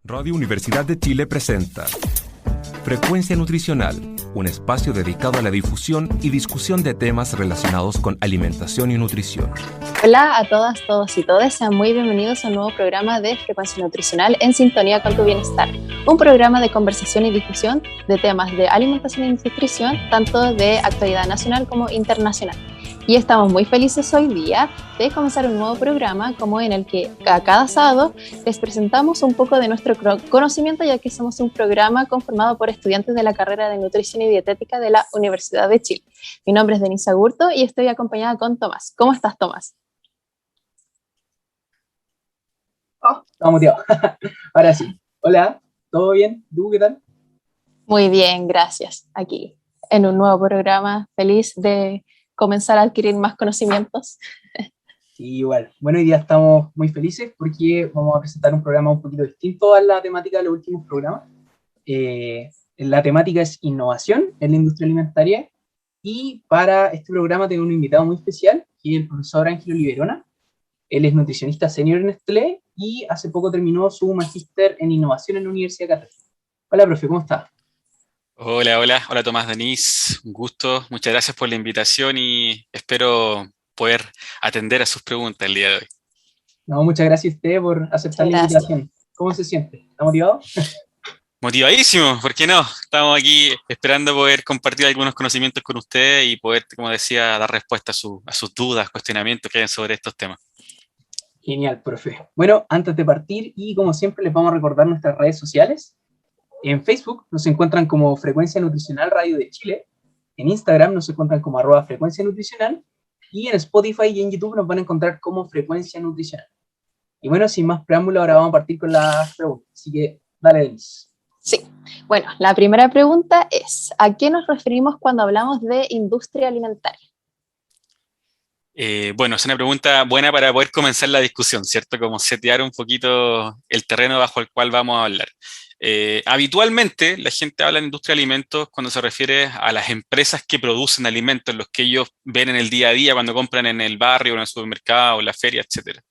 Radio Universidad de Chile presenta Frecuencia Nutricional, un espacio dedicado a la difusión y discusión de temas relacionados con alimentación y nutrición. Hola a todas, todos y todes, sean muy bienvenidos a un nuevo programa de Frecuencia Nutricional en sintonía con tu bienestar. Un programa de conversación y difusión de temas de alimentación y nutrición, tanto de actualidad nacional como internacional. Y estamos muy felices hoy día de comenzar un nuevo programa como en el que a cada sábado les presentamos un poco de nuestro conocimiento, ya que somos un programa conformado por estudiantes de la carrera de Nutrición y Dietética de la Universidad de Chile. Mi nombre es Denise Agurto y estoy acompañada con Tomás. ¿Cómo estás, Tomás? Estamos motivados. Ahora sí. Hola, ¿todo bien? ¿Tú qué tal? Muy bien, gracias. Aquí en un nuevo programa, feliz de comenzar a adquirir más conocimientos. Sí, igual. Bueno, hoy día estamos muy felices porque vamos a presentar un programa un poquito distinto a la temática de los últimos programas. La temática es innovación en la industria alimentaria y para este programa tengo un invitado muy especial, que es el profesor Ángelo Liberona. Él es nutricionista senior en Nestlé y hace poco terminó su magíster en innovación en la Universidad Católica. Hola, profe, ¿cómo está? Hola Tomás, Denise, un gusto, muchas gracias por la invitación y espero poder atender a sus preguntas el día de hoy. No, muchas gracias a usted por aceptar la invitación. ¿Cómo se siente? ¿Está motivado? Motivadísimo, ¿por qué no? Estamos aquí esperando poder compartir algunos conocimientos con usted y poder, como decía, dar respuesta a sus dudas, cuestionamientos que hayan sobre estos temas. Genial, profe. Bueno, antes de partir, y como siempre, les vamos a recordar nuestras redes sociales. En Facebook nos encuentran como Frecuencia Nutricional Radio de Chile. En Instagram nos encuentran como @Frecuencia Nutricional. Y en Spotify y en YouTube nos van a encontrar como Frecuencia Nutricional. Y bueno, sin más preámbulo, ahora vamos a partir con las preguntas. Así que, dale, Denise. Sí, bueno, la primera pregunta es, ¿a qué nos referimos cuando hablamos de industria alimentaria? Bueno, es una pregunta buena para poder comenzar la discusión, ¿cierto? Como setear un poquito el terreno bajo el cual vamos a hablar. Habitualmente la gente habla de industria de alimentos cuando se refiere a las empresas que producen alimentos, los que ellos ven en el día a día cuando compran en el barrio, en el supermercado, en la feria, etcétera.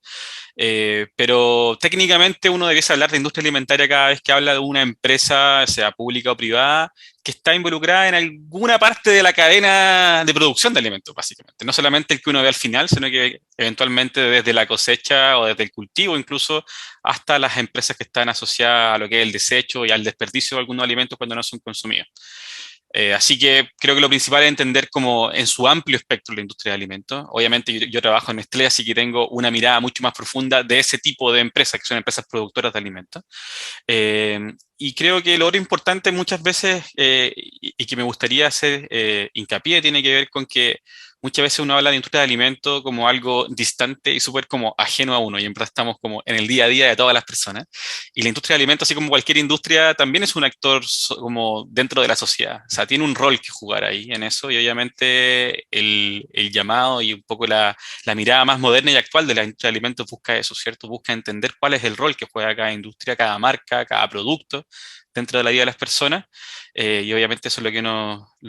Pero técnicamente uno debiese hablar de industria alimentaria cada vez que habla de una empresa, sea pública o privada, que está involucrada en alguna parte de la cadena de producción de alimentos, básicamente. No solamente el que uno ve al final, sino que eventualmente desde la cosecha o desde el cultivo incluso, hasta las empresas que están asociadas a lo que es el desecho y al desperdicio de algunos alimentos cuando no son consumidos. Así que creo que lo principal es entender como en su amplio espectro la industria de alimentos. Obviamente yo trabajo en Nestlé, así que tengo una mirada mucho más profunda de ese tipo de empresas, que son empresas productoras de alimentos. Y creo que lo otro importante muchas veces, y que me gustaría hacer hincapié, tiene que ver con que muchas veces uno habla de industria de alimentos como algo distante y súper como ajeno a uno, y en verdad estamos como en el día a día de todas las personas. Y la industria de alimentos, así como cualquier industria, también es un actor como dentro de la sociedad. O sea, tiene un rol que jugar ahí en eso, y obviamente el llamado y un poco la mirada más moderna y actual de la industria de alimentos busca eso, ¿cierto? Busca entender cuál es el rol que juega cada industria, cada marca, cada producto dentro de la vida de las personas, y obviamente eso es lo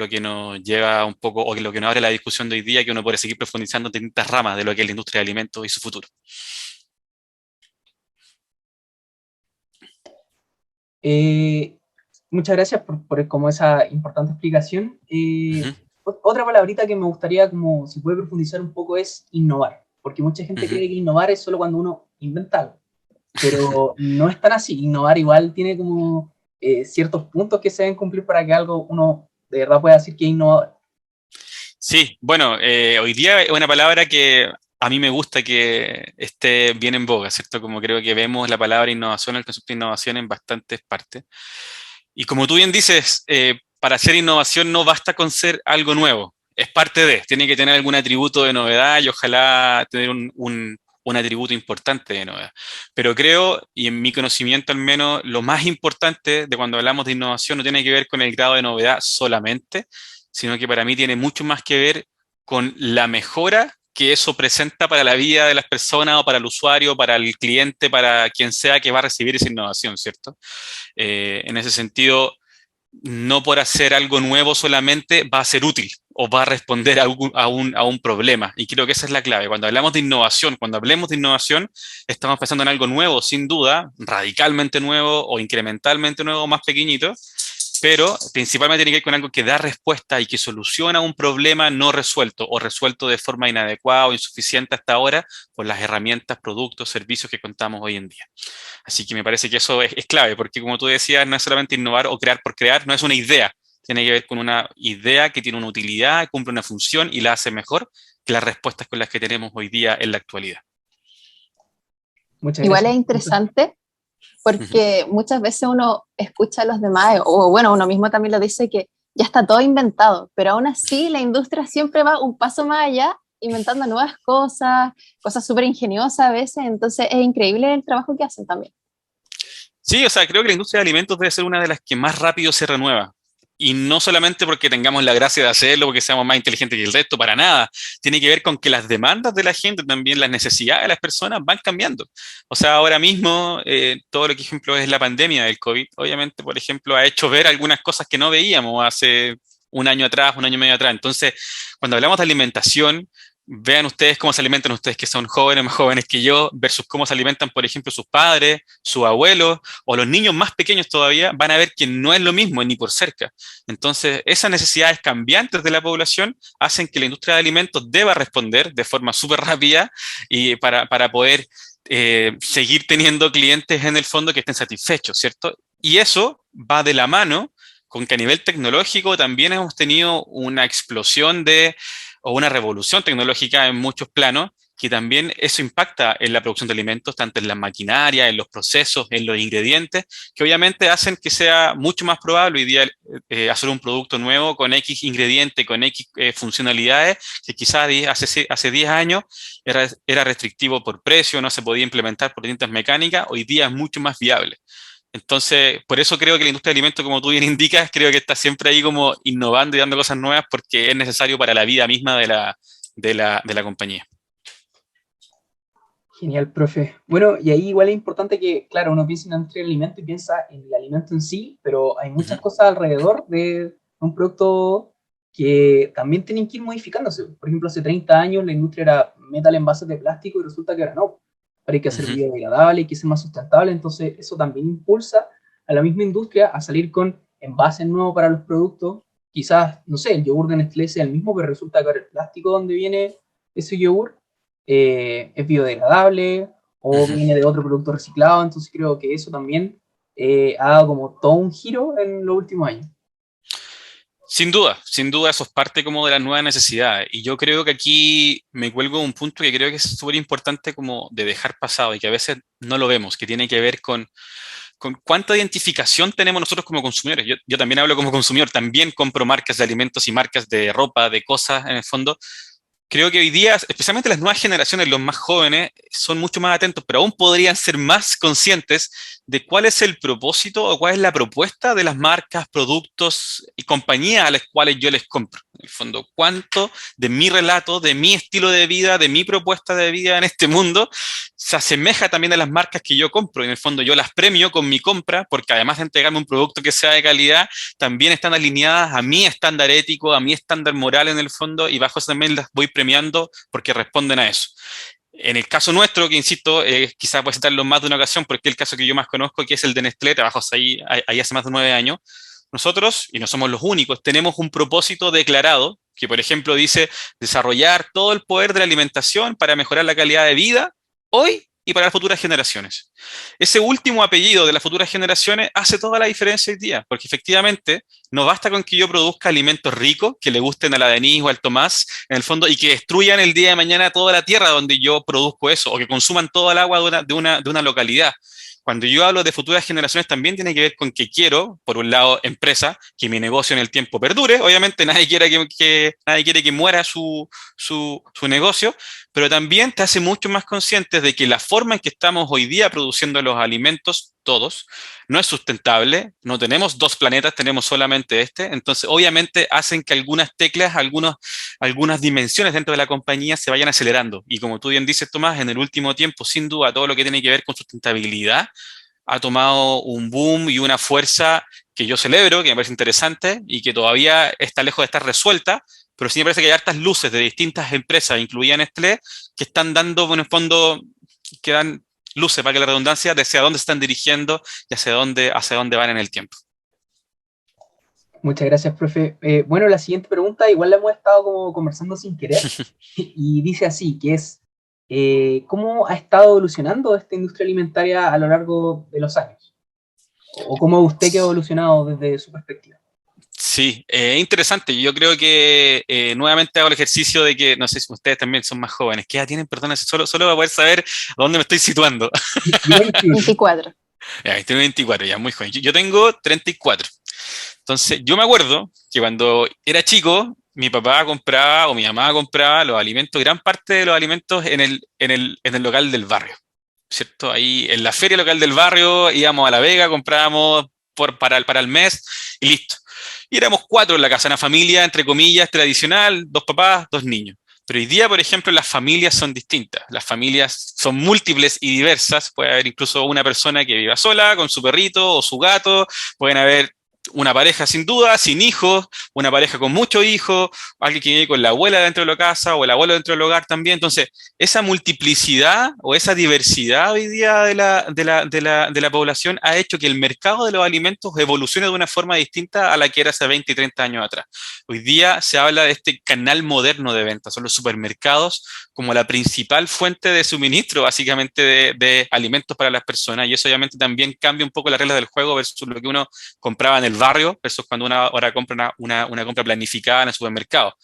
que nos lleva un poco, o lo que nos abre la discusión de hoy día, que uno puede seguir profundizando en distintas ramas de lo que es la industria de alimentos y su futuro. Muchas gracias por como esa importante explicación. Otra palabrita que me gustaría, como si puede profundizar un poco, es innovar, porque mucha gente cree que innovar es solo cuando uno inventa algo, pero no es tan así. Innovar igual tiene como ciertos puntos que se deben cumplir para que algo uno de verdad pueda decir que es innovador. Sí, bueno, hoy día es una palabra que a mí me gusta que esté bien en boga, ¿cierto? Como creo que vemos la palabra innovación, el concepto de innovación en bastantes partes. Y como tú bien dices, para hacer innovación no basta con ser algo nuevo, es parte de, tiene que tener algún atributo de novedad y ojalá tener un atributo importante de novedad. Pero creo, y en mi conocimiento al menos, lo más importante de cuando hablamos de innovación no tiene que ver con el grado de novedad solamente, sino que para mí tiene mucho más que ver con la mejora que eso presenta para la vida de las personas o para el usuario, para el cliente, para quien sea que va a recibir esa innovación, ¿cierto? En ese sentido, no por hacer algo nuevo solamente va a ser útil o va a responder a un problema. Y creo que esa es la clave. Cuando hablamos de innovación, cuando hablemos de innovación, estamos pensando en algo nuevo, sin duda, radicalmente nuevo o incrementalmente nuevo, más pequeñito, pero principalmente tiene que ver con algo que da respuesta y que soluciona un problema no resuelto o resuelto de forma inadecuada o insuficiente hasta ahora por las herramientas, productos, servicios que contamos hoy en día. Así que me parece que eso es clave, porque como tú decías, no es solamente innovar o crear por crear, no es una idea, tiene que ver con una idea que tiene una utilidad, cumple una función y la hace mejor que las respuestas con las que tenemos hoy día en la actualidad. Muchas Igual gracias. es interesante porque muchas veces uno escucha a los demás, o bueno, uno mismo también lo dice, que ya está todo inventado, pero aún así la industria siempre va un paso más allá, inventando nuevas cosas, cosas súper ingeniosas a veces, entonces es increíble el trabajo que hacen también. Sí, o sea, creo que la industria de alimentos debe ser una de las que más rápido se renueva. Y no solamente porque tengamos la gracia de hacerlo, porque seamos más inteligentes que el resto, para nada. Tiene que ver con que las demandas de la gente, también las necesidades de las personas van cambiando. O sea, ahora mismo, todo lo que, ejemplo, es la pandemia del COVID, obviamente, por ejemplo, ha hecho ver algunas cosas que no veíamos hace un año atrás, un año y medio atrás. Entonces, cuando hablamos de alimentación, vean ustedes cómo se alimentan ustedes que son jóvenes, más jóvenes que yo, versus cómo se alimentan, por ejemplo, sus padres, sus abuelos, o los niños más pequeños todavía, van a ver que no es lo mismo ni por cerca. Entonces, esas necesidades cambiantes de la población hacen que la industria de alimentos deba responder de forma súper rápida y para poder seguir teniendo clientes en el fondo que estén satisfechos, ¿cierto? Y eso va de la mano con que a nivel tecnológico también hemos tenido una explosión o una revolución tecnológica en muchos planos, que también eso impacta en la producción de alimentos, tanto en la maquinaria, en los procesos, en los ingredientes, que obviamente hacen que sea mucho más probable hoy día hacer un producto nuevo con X ingrediente, con X funcionalidades, que quizás hace 10 años era restrictivo por precio, no se podía implementar por distintas mecánicas, hoy día es mucho más viable. Entonces, por eso creo que la industria de alimentos, como tú bien indicas, creo que está siempre ahí como innovando y dando cosas nuevas porque es necesario para la vida misma de la compañía. Genial, profe. Bueno, y ahí igual es importante que, claro, uno piensa en la industria del alimento y piensa en el alimento en sí, pero hay muchas cosas alrededor de un producto que también tienen que ir modificándose. Por ejemplo, hace 30 años la industria era metal en envases de plástico y resulta que ahora no. Ahora hay que hacer biodegradable, hay que ser más sustentable, entonces eso también impulsa a la misma industria a salir con envases nuevos para los productos. Quizás, no sé, el yogur de Nestlé sea el mismo, pero resulta que ahora el plástico donde viene ese yogur es biodegradable o viene de otro producto reciclado, entonces creo que eso también ha dado como todo un giro en los últimos años. Sin duda eso es parte como de las nuevas necesidades. Y yo creo que aquí me cuelgo un punto que creo que es súper importante como de dejar pasado y que a veces no lo vemos, que tiene que ver con cuánta identificación tenemos nosotros como consumidores. Yo también hablo como consumidor, también compro marcas de alimentos y marcas de ropa, de cosas en el fondo. Creo que hoy día, especialmente las nuevas generaciones, los más jóvenes, son mucho más atentos, pero aún podrían ser más conscientes de cuál es el propósito o cuál es la propuesta de las marcas, productos y compañías a las cuales yo les compro. En el fondo, cuánto de mi relato, de mi estilo de vida, de mi propuesta de vida en este mundo, se asemeja también a las marcas que yo compro. En el fondo, yo las premio con mi compra, porque además de entregarme un producto que sea de calidad, también están alineadas a mi estándar ético, a mi estándar moral en el fondo, y bajo eso también las voy premiando porque responden a eso. En el caso nuestro, que insisto, quizás voy a citarlo más de una ocasión, porque es el caso que yo más conozco, que es el de Nestlé, trabajo ahí hace más de 9 años. Nosotros, y no somos los únicos, tenemos un propósito declarado, que por ejemplo dice desarrollar todo el poder de la alimentación para mejorar la calidad de vida hoy y para las futuras generaciones. Ese último apellido de las futuras generaciones hace toda la diferencia hoy día, porque efectivamente no basta con que yo produzca alimentos ricos que le gusten a la Denise o al Tomás, en el fondo, y que destruyan el día de mañana toda la tierra donde yo produzco eso, o que consuman toda el agua de una localidad. Cuando yo hablo de futuras generaciones también tiene que ver con que quiero, por un lado, empresa, que mi negocio en el tiempo perdure. Obviamente nadie quiere nadie quiere que muera su negocio, pero también te hace mucho más conscientes de que la forma en que estamos hoy día produciendo los alimentos, todos, no es sustentable. No tenemos 2 planetas, tenemos solamente este. Entonces, obviamente, hacen que algunas teclas, algunas dimensiones dentro de la compañía se vayan acelerando. Y como tú bien dices, Tomás, en el último tiempo, sin duda, todo lo que tiene que ver con sustentabilidad ha tomado un boom y una fuerza que yo celebro, que me parece interesante y que todavía está lejos de estar resuelta, pero sí me parece que hay hartas luces de distintas empresas, incluida Nestlé, que están dando, en el fondo, que dan luces, para que la redundancia, de hacia dónde se están dirigiendo y hacia dónde van en el tiempo. Muchas gracias, profe. Bueno, la siguiente pregunta igual la hemos estado como conversando sin querer y dice así, que es, ¿cómo ha estado evolucionando esta industria alimentaria a lo largo de los años? ¿O cómo usted que ha evolucionado desde su perspectiva? Sí, interesante. Yo creo que nuevamente hago el ejercicio de que, no sé si ustedes también son más jóvenes. ¿Qué edad tienen? Perdón, solo para poder saber a dónde me estoy situando. Yo 21. 24. Ya, tengo 24, ya muy joven. Yo tengo 34. Entonces, yo me acuerdo que cuando era chico, mi papá compraba o mi mamá compraba los alimentos, gran parte de los alimentos en el local del barrio, ¿cierto? Ahí en la feria local del barrio íbamos a La Vega, comprábamos para el mes y listo. Y éramos 4 en la casa, una familia, entre comillas, tradicional, 2 papás, 2 niños. Pero hoy día, por ejemplo, las familias son distintas. Las familias son múltiples y diversas. Puede haber incluso una persona que viva sola, con su perrito o su gato. Pueden haber una pareja sin duda, sin hijos, una pareja con muchos hijos, alguien que vive con la abuela dentro de la casa o el abuelo dentro del hogar también. Entonces, esa multiplicidad o esa diversidad hoy día de la población ha hecho que el mercado de los alimentos evolucione de una forma distinta a la que era hace 20 y 30 años atrás. Hoy día se habla de este canal moderno de ventas, son los supermercados como la principal fuente de suministro, básicamente, de alimentos para las personas, y eso obviamente también cambia un poco las reglas del juego versus lo que uno compraba en el barrio versus cuando uno ahora compra una compra planificada en el supermercado.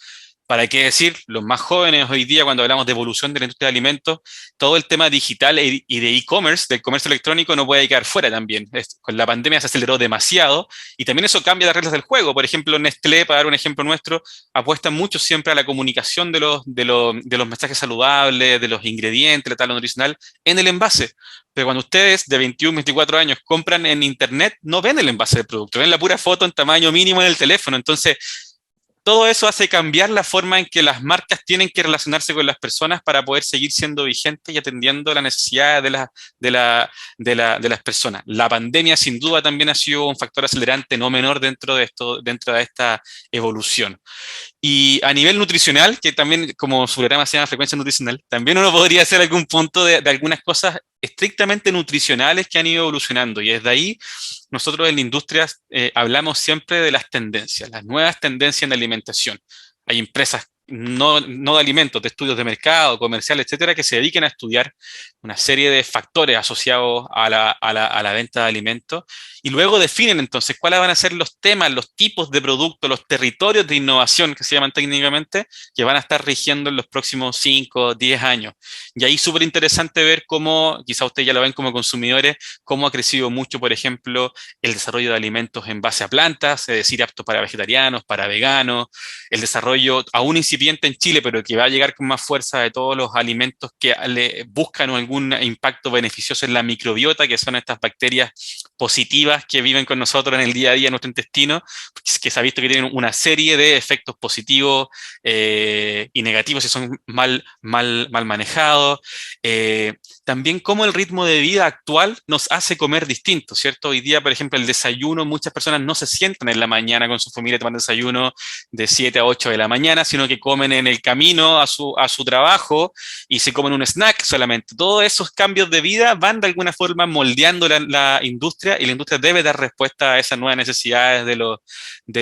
¿Para qué decir? Los más jóvenes hoy día, cuando hablamos de evolución de la industria de alimentos, todo el tema digital y de e-commerce, del comercio electrónico, no puede quedar fuera también. Con la pandemia se aceleró demasiado y también eso cambia las reglas del juego. Por ejemplo, Nestlé, para dar un ejemplo nuestro, apuesta mucho siempre a la comunicación de los mensajes saludables, de los ingredientes, la tabla nutricional, en el envase. Pero cuando ustedes de 21, 24 años compran en internet, no ven el envase del producto, ven la pura foto en tamaño mínimo en el teléfono. Entonces, todo eso hace cambiar la forma en que las marcas tienen que relacionarse con las personas para poder seguir siendo vigentes y atendiendo las necesidades de las personas. La pandemia, sin duda, también ha sido un factor acelerante no menor dentro de esta evolución. Y a nivel nutricional, que también como su programa se llama Frecuencia Nutricional, también uno podría hacer algún punto de algunas cosas estrictamente nutricionales que han ido evolucionando. Y desde ahí, nosotros en la industria hablamos siempre de las tendencias, las nuevas tendencias en alimentación. Hay empresas no de alimentos, de estudios de mercado, comercial, etcétera, que se dediquen a estudiar una serie de factores asociados a la venta de alimentos y luego definen entonces cuáles van a ser los temas, los tipos de productos, los territorios de innovación que se llaman técnicamente, que van a estar rigiendo en los próximos 5, 10 años. Y ahí súper interesante ver cómo, quizá ustedes ya lo ven como consumidores, cómo ha crecido mucho, por ejemplo, el desarrollo de alimentos en base a plantas, es decir, aptos para vegetarianos, para veganos, el desarrollo aún incipiente en Chile, pero que va a llegar con más fuerza de todos los alimentos que buscan algún impacto beneficioso en la microbiota, que son estas bacterias positivas que viven con nosotros en el día a día en nuestro intestino, que se ha visto que tienen una serie de efectos positivos y negativos si son mal manejados. También cómo el ritmo de vida actual nos hace comer distinto, ¿cierto? Hoy día, por ejemplo, el desayuno, muchas personas no se sientan en la mañana con su familia tomando desayuno de 7 a 8 de la mañana, sino que comen en el camino a su trabajo y se comen un snack solamente. Todos esos cambios de vida van de alguna forma moldeando la industria y la industria debe dar respuesta a esas nuevas necesidades de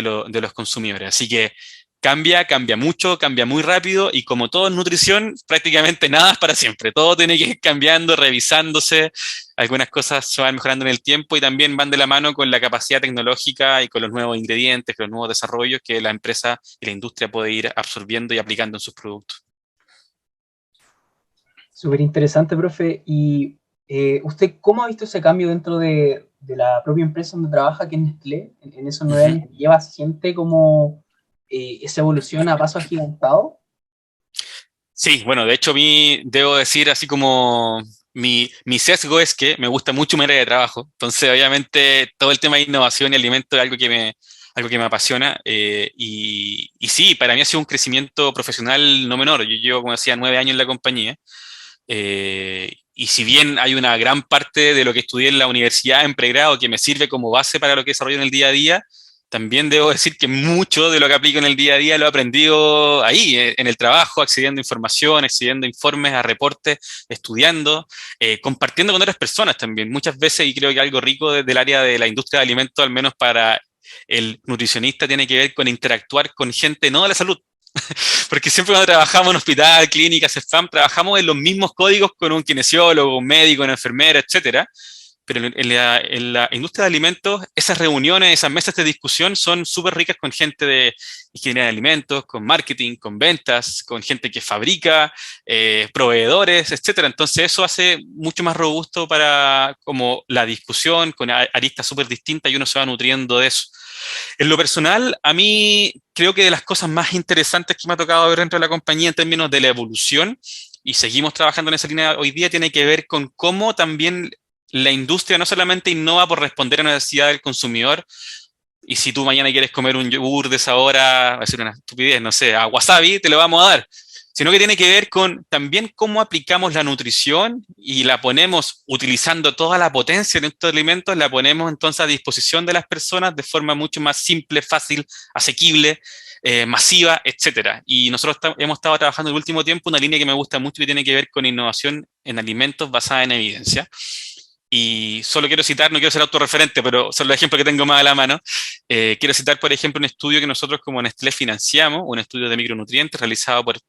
los consumidores. Así que cambia mucho, cambia muy rápido y como todo en nutrición, prácticamente nada es para siempre. Todo tiene que ir cambiando, revisándose. Algunas cosas se van mejorando en el tiempo y también van de la mano con la capacidad tecnológica y con los nuevos ingredientes, con los nuevos desarrollos que la empresa y la industria puede ir absorbiendo y aplicando en sus productos. Súper interesante, profe. ¿Y usted cómo ha visto ese cambio dentro de la propia empresa donde trabaja, que es Nestlé, en esos 9 años que lleva? ¿Siente como esa evolución a paso agigantado? Sí, bueno, de hecho a mí debo decir así como mi sesgo es que me gusta mucho mi área de trabajo, entonces obviamente todo el tema de innovación y alimento es algo que me apasiona y sí, para mí ha sido un crecimiento profesional no menor. Yo llevo, como decía, 9 años en la compañía y si bien hay una gran parte de lo que estudié en la universidad en pregrado que me sirve como base para lo que desarrollo en el día a día, también debo decir que mucho de lo que aplico en el día a día lo he aprendido ahí, en el trabajo, accediendo a información, accediendo a informes, a reportes, estudiando, compartiendo con otras personas también. Muchas veces, y creo que algo rico del área de la industria de alimentos, al menos para el nutricionista, tiene que ver con interactuar con gente no de la salud. Porque siempre cuando trabajamos en hospital, clínicas, spam, trabajamos en los mismos códigos con un kinesiólogo, un médico, una enfermera, etcétera. Pero en la industria de alimentos, esas reuniones, esas mesas de discusión son súper ricas con gente de ingeniería de alimentos, con marketing, con ventas, con gente que fabrica, proveedores, etcétera. Entonces eso hace mucho más robusto para como la discusión con aristas súper distintas y uno se va nutriendo de eso. En lo personal, a mí creo que de las cosas más interesantes que me ha tocado ver dentro de la compañía en términos de la evolución, y seguimos trabajando en esa línea hoy día, tiene que ver con cómo también la industria no solamente innova por responder a la necesidad del consumidor, y si tú mañana quieres comer un yogur de esa hora, va a ser una estupidez, no sé, a wasabi, te lo vamos a dar, sino que tiene que ver con también cómo aplicamos la nutrición y la ponemos, utilizando toda la potencia de estos alimentos, la ponemos entonces a disposición de las personas de forma mucho más simple, fácil, asequible, masiva, etcétera. Y nosotros hemos estado trabajando en el último tiempo una línea que me gusta mucho y tiene que ver con innovación en alimentos basada en evidencia. Y solo quiero citar, no quiero ser autorreferente, pero son los ejemplos que tengo más a la mano. Quiero citar, por ejemplo, un estudio que nosotros como Nestlé financiamos, un estudio de micronutrientes realizado por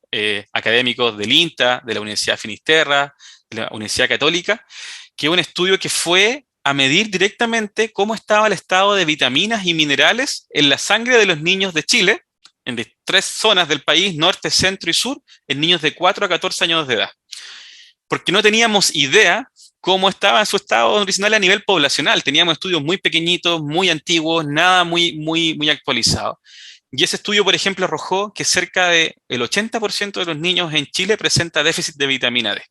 académicos del INTA, de la Universidad de Finisterra, de la Universidad Católica, que es un estudio que fue a medir directamente cómo estaba el estado de vitaminas y minerales en la sangre de los niños de Chile, en 3 zonas del país, norte, centro y sur, en niños de 4 a 14 años de edad. Porque no teníamos idea cómo estaba en su estado nutricional a nivel poblacional. Teníamos estudios muy pequeñitos, muy antiguos, nada muy actualizado. Y ese estudio, por ejemplo, arrojó que cerca del 80% de los niños en Chile presenta déficit de vitamina D.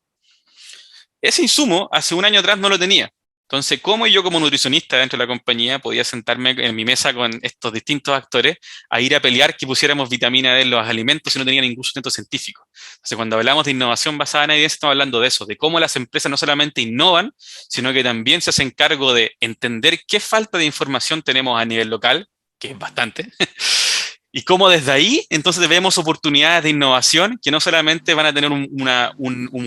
Ese insumo, hace un año atrás, no lo tenía. Entonces, ¿cómo yo como nutricionista dentro de la compañía podía sentarme en mi mesa con estos distintos actores a ir a pelear que pusiéramos vitamina D en los alimentos si no tenía ningún sustento científico? Entonces, cuando hablamos de innovación basada en evidencia, estamos hablando de eso, de cómo las empresas no solamente innovan, sino que también se hacen cargo de entender qué falta de información tenemos a nivel local, que es bastante, y cómo desde ahí entonces vemos oportunidades de innovación que no solamente van a tener un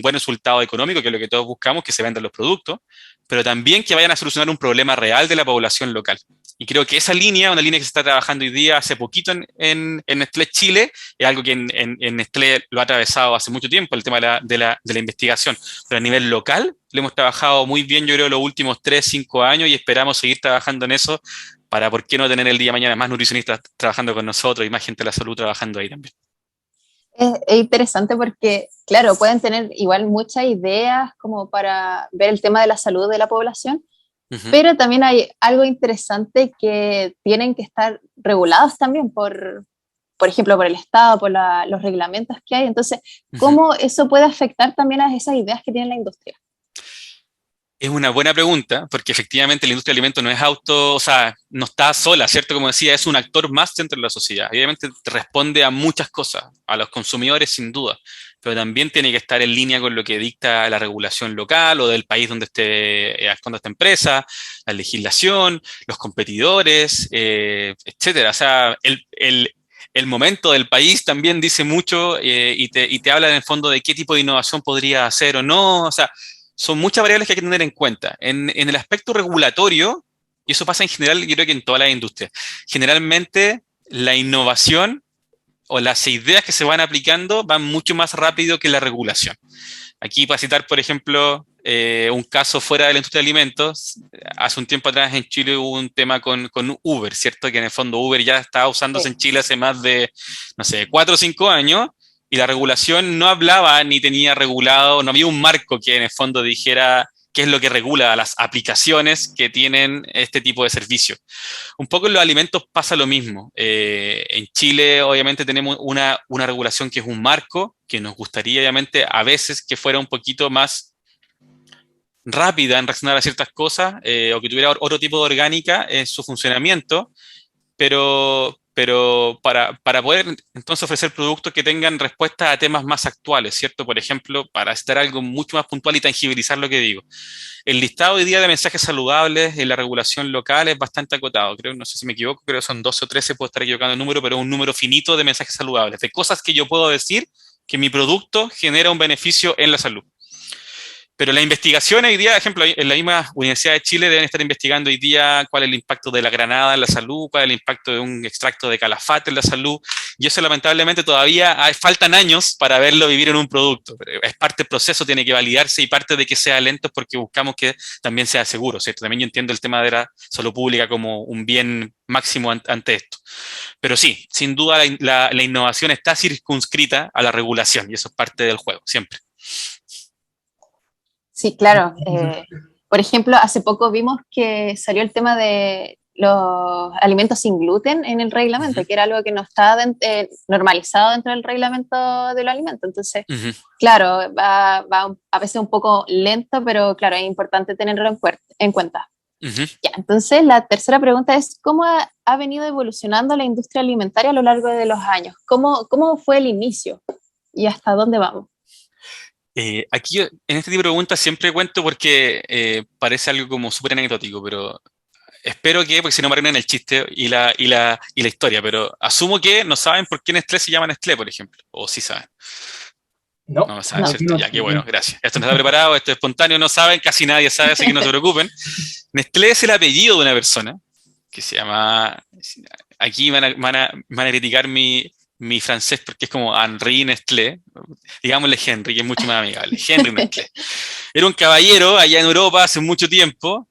buen resultado económico, que es lo que todos buscamos, que se vendan los productos, pero también que vayan a solucionar un problema real de la población local. Y creo que esa línea, una línea que se está trabajando hoy día hace poquito en Nestlé Chile, es algo que en Nestlé lo ha atravesado hace mucho tiempo, el tema de la investigación. Pero a nivel local lo hemos trabajado muy bien, yo creo, los últimos 3, 5 años y esperamos seguir trabajando en eso para, ¿por qué no tener el día de mañana más nutricionistas trabajando con nosotros y más gente de la salud trabajando ahí también? Es interesante porque, claro, pueden tener igual muchas ideas como para ver el tema de la salud de la población, pero también hay algo interesante que tienen que estar regulados también por ejemplo, por el Estado, por los reglamentos que hay. Entonces, ¿cómo eso puede afectar también a esas ideas que tiene la industria? Es una buena pregunta, porque efectivamente la industria de alimentos no es o sea, no está sola, ¿cierto? Como decía, es un actor más dentro de la sociedad. Obviamente responde a muchas cosas, a los consumidores sin duda, pero también tiene que estar en línea con lo que dicta la regulación local o del país donde esté actuando esta empresa, la legislación, los competidores, etcétera. O sea, el momento del país también dice mucho y te habla en el fondo de qué tipo de innovación podría hacer o no. O sea, son muchas variables que hay que tener en cuenta. En el aspecto regulatorio, y eso pasa en general, yo creo que en todas las industrias, generalmente la innovación o las ideas que se van aplicando van mucho más rápido que la regulación. Aquí para citar, por ejemplo, un caso fuera de la industria de alimentos, hace un tiempo atrás en Chile hubo un tema con Uber, ¿cierto? Que en el fondo Uber ya estaba usándose en Chile hace más de, no sé, 4 o 5 años, y la regulación no hablaba ni tenía regulado, no había un marco que en el fondo dijera qué es lo que regula a las aplicaciones que tienen este tipo de servicios. Un poco en los alimentos pasa lo mismo. En Chile obviamente tenemos una regulación que es un marco, que nos gustaría obviamente a veces que fuera un poquito más rápida en reaccionar a ciertas cosas o que tuviera otro tipo de orgánica en su funcionamiento, pero pero para poder entonces ofrecer productos que tengan respuestas a temas más actuales, ¿cierto? Por ejemplo, para citar algo mucho más puntual y tangibilizar lo que digo. El listado hoy día de mensajes saludables en la regulación local es bastante acotado. Creo, no sé si me equivoco, creo que son 12 o 13, puedo estar equivocando el número, pero es un número finito de mensajes saludables, de cosas que yo puedo decir que mi producto genera un beneficio en la salud. Pero la investigación hoy día, por ejemplo, en la misma Universidad de Chile deben estar investigando hoy día cuál es el impacto de la granada en la salud, cuál es el impacto de un extracto de calafate en la salud, y eso lamentablemente todavía faltan años para verlo vivir en un producto. Es parte del proceso, tiene que validarse, y parte de que sea lento es porque buscamos que también sea seguro, ¿cierto? También yo entiendo el tema de la salud pública como un bien máximo ante esto. Pero sí, sin duda la innovación está circunscrita a la regulación, y eso es parte del juego, siempre. Sí, claro. Por ejemplo, hace poco vimos que salió el tema de los alimentos sin gluten en el reglamento, que era algo que no estaba normalizado dentro del reglamento de los alimentos. Entonces, claro, va a veces un poco lento, pero claro, es importante tenerlo en cuenta. Ya, entonces, la tercera pregunta es, ¿cómo ha venido evolucionando la industria alimentaria a lo largo de los años? ¿Cómo fue el inicio y hasta dónde vamos? Aquí en este tipo de preguntas siempre cuento porque parece algo como súper anecdótico, pero espero que, porque si no me arruinan el chiste y la historia, pero asumo que no saben por qué Nestlé se llama Nestlé, por ejemplo, o sí saben. No saben, no. ¿cierto? Ya, qué bueno, gracias. Esto no está preparado, esto es espontáneo, no saben, casi nadie sabe, así que no se preocupen. Nestlé es el apellido de una persona que se llama, aquí van a criticar mi francés porque es como Henri Nestlé, digámosle Henry, que es mucho más amigable, Henry Nestlé. Era un caballero allá en Europa hace mucho tiempo,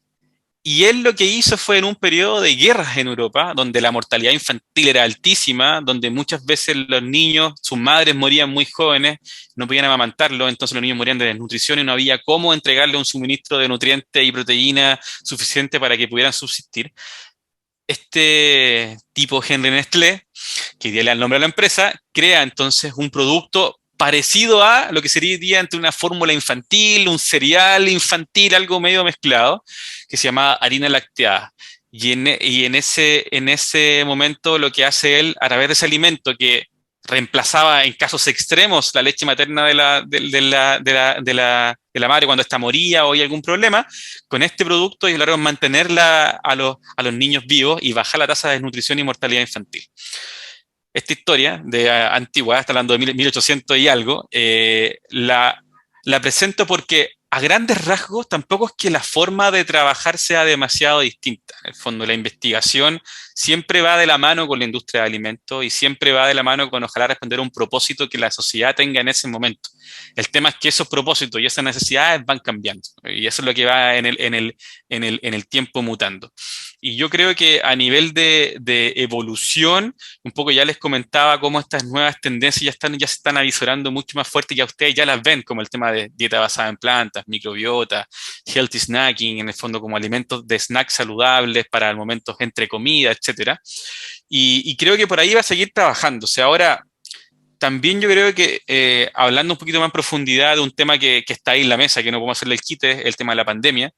y él lo que hizo fue en un periodo de guerras en Europa, donde la mortalidad infantil era altísima, donde muchas veces los niños, sus madres morían muy jóvenes, no podían amamantarlos, entonces los niños morían de desnutrición y no había cómo entregarle un suministro de nutrientes y proteína suficiente para que pudieran subsistir. Este tipo, Henry Nestlé, que le da el nombre a la empresa, crea entonces un producto parecido a lo que sería entre una fórmula infantil, un cereal infantil, algo medio mezclado, que se llama harina lacteada. Y en ese momento lo que hace él, a través de ese alimento que reemplazaba en casos extremos la leche materna de la madre cuando ésta moría o había algún problema, con este producto ellos lograron mantenerla a los niños vivos y bajar la tasa de desnutrición y mortalidad infantil. Esta historia de antigua, está hablando de 1800 y algo, la presento porque a grandes rasgos tampoco es que la forma de trabajar sea demasiado distinta. En el fondo, la investigación siempre va de la mano con la industria de alimentos y siempre va de la mano con ojalá responder a un propósito que la sociedad tenga en ese momento. El tema es que esos propósitos y esas necesidades van cambiando, y eso es lo que va en el tiempo mutando. Y yo creo que a nivel de evolución, un poco ya les comentaba cómo estas nuevas tendencias ya se están avisorando mucho más fuerte, y a ustedes ya las ven, como el tema de dieta basada en plantas, microbiota, healthy snacking, en el fondo como alimentos de snacks saludables para momentos entre comidas, etcétera. Y creo que por ahí va a seguir trabajando. O sea, ahora también yo creo que hablando un poquito más en profundidad de un tema que está ahí en la mesa, que no podemos hacerle el quite, el tema de la pandemia.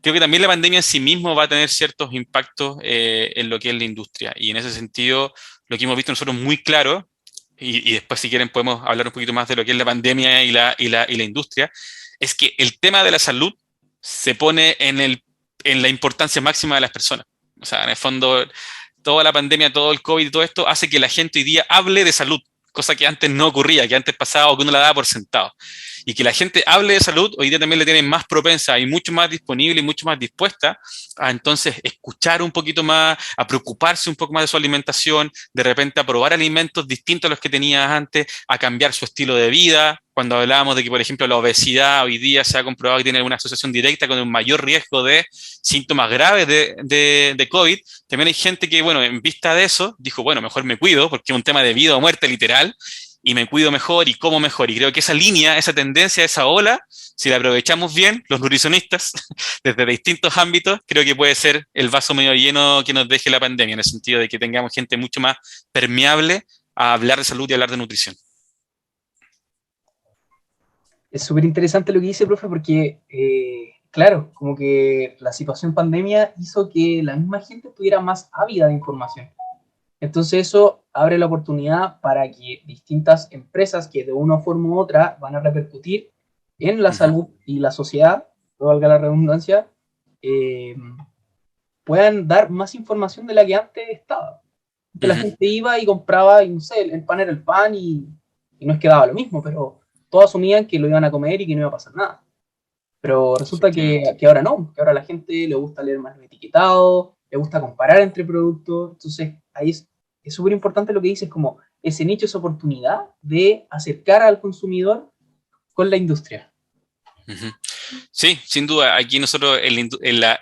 Creo que también la pandemia en sí mismo va a tener ciertos impactos en lo que es la industria. Y en ese sentido, lo que hemos visto nosotros muy claro, y después si quieren podemos hablar un poquito más de lo que es la pandemia y la industria, es que el tema de la salud se pone en la importancia máxima de las personas. O sea, en el fondo, toda la pandemia, todo el COVID y todo esto hace que la gente hoy día hable de salud, cosa que antes no ocurría, que antes pasaba o que uno la daba por sentado. Y que la gente hable de salud, hoy día también le tienen más propensa y mucho más disponible y mucho más dispuesta a entonces escuchar un poquito más, a preocuparse un poco más de su alimentación, de repente a probar alimentos distintos a los que tenía antes, a cambiar su estilo de vida. Cuando hablábamos de que, por ejemplo, la obesidad hoy día se ha comprobado que tiene una asociación directa con un mayor riesgo de síntomas graves de COVID, también hay gente que, bueno, en vista de eso, dijo, bueno, mejor me cuido, porque es un tema de vida o muerte literal, y me cuido mejor y como mejor. Y creo que esa línea, esa tendencia, esa ola, si la aprovechamos bien, los nutricionistas, desde distintos ámbitos, creo que puede ser el vaso medio lleno que nos deje la pandemia, en el sentido de que tengamos gente mucho más permeable a hablar de salud y hablar de nutrición. Es súper interesante lo que dice, profe, porque, claro, como que la situación pandemia hizo que la misma gente estuviera más ávida de información. Entonces eso abre la oportunidad para que distintas empresas que de una forma u otra van a repercutir en la salud y la sociedad, valga la redundancia, eh, puedan dar más información de la que antes estaba. Que la gente iba y compraba, y no sé, el pan era el pan y no es que daba lo mismo, pero todos asumían que lo iban a comer y que no iba a pasar nada. Pero resulta que ahora no, que ahora a la gente le gusta leer más el etiquetado, le gusta comparar entre productos, entonces ahí es súper importante lo que dices, como ese nicho, esa oportunidad de acercar al consumidor con la industria. Sí, sin duda, aquí nosotros en la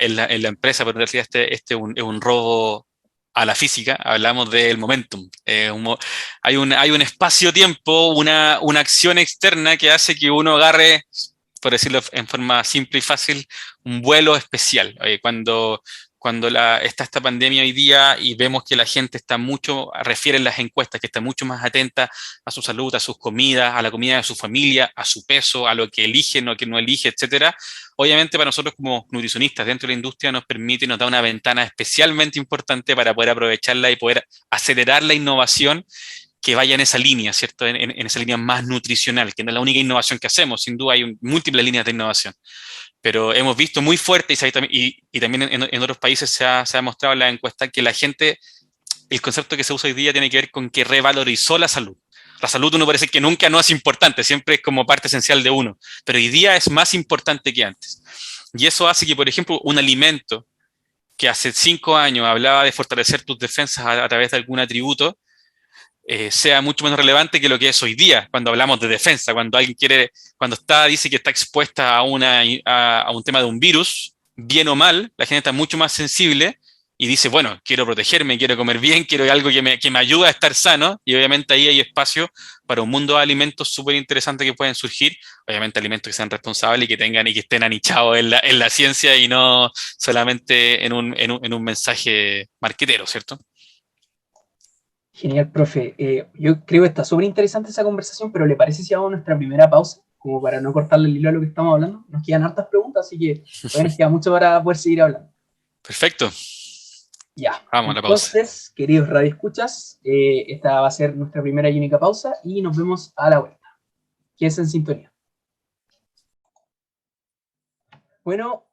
empresa, pero en realidad este es un robo a la física, hablamos del momentum. Hay un espacio-tiempo, una acción externa que hace que uno agarre, por decirlo en forma simple y fácil, un vuelo especial. Cuando está esta pandemia hoy día y vemos que la gente está mucho, refieren las encuestas, que está mucho más atenta a su salud, a sus comidas, a la comida de su familia, a su peso, a lo que elige, no que no elige, etcétera. Obviamente para nosotros como nutricionistas dentro de la industria nos permite, nos da una ventana especialmente importante para poder aprovecharla y poder acelerar la innovación que vaya en esa línea, ¿cierto? En esa línea más nutricional, que no es la única innovación que hacemos, sin duda hay múltiples líneas de innovación. Pero hemos visto muy fuerte y también en otros países se ha mostrado en la encuesta que la gente, el concepto que se usa hoy día tiene que ver con que revalorizó la salud. La salud uno parece que nunca no es importante, siempre es como parte esencial de uno, pero hoy día es más importante que antes. Y eso hace que, por ejemplo, un alimento que hace 5 años hablaba de fortalecer tus defensas a través de algún atributo, sea mucho menos relevante que lo que es hoy día, cuando hablamos de defensa, cuando alguien dice que está expuesta a un tema de un virus, bien o mal, la gente está mucho más sensible y dice, bueno, quiero protegerme, quiero comer bien, quiero algo que me ayude a estar sano, y obviamente ahí hay espacio para un mundo de alimentos súper interesante que pueden surgir, obviamente alimentos que sean responsables y que tengan y que estén anichados en la ciencia y no solamente en un mensaje marquetero, ¿cierto? Genial, profe. Yo creo que está súper interesante esa conversación, pero ¿le parece si hago nuestra primera pausa? Como para no cortarle el hilo a lo que estamos hablando. Nos quedan hartas preguntas, así que todavía nos queda mucho para poder seguir hablando. Perfecto. Ya. Vamos a la pausa. Entonces, queridos radioescuchas, esta va a ser nuestra primera y única pausa y nos vemos a la vuelta. Quédense en sintonía. Bueno,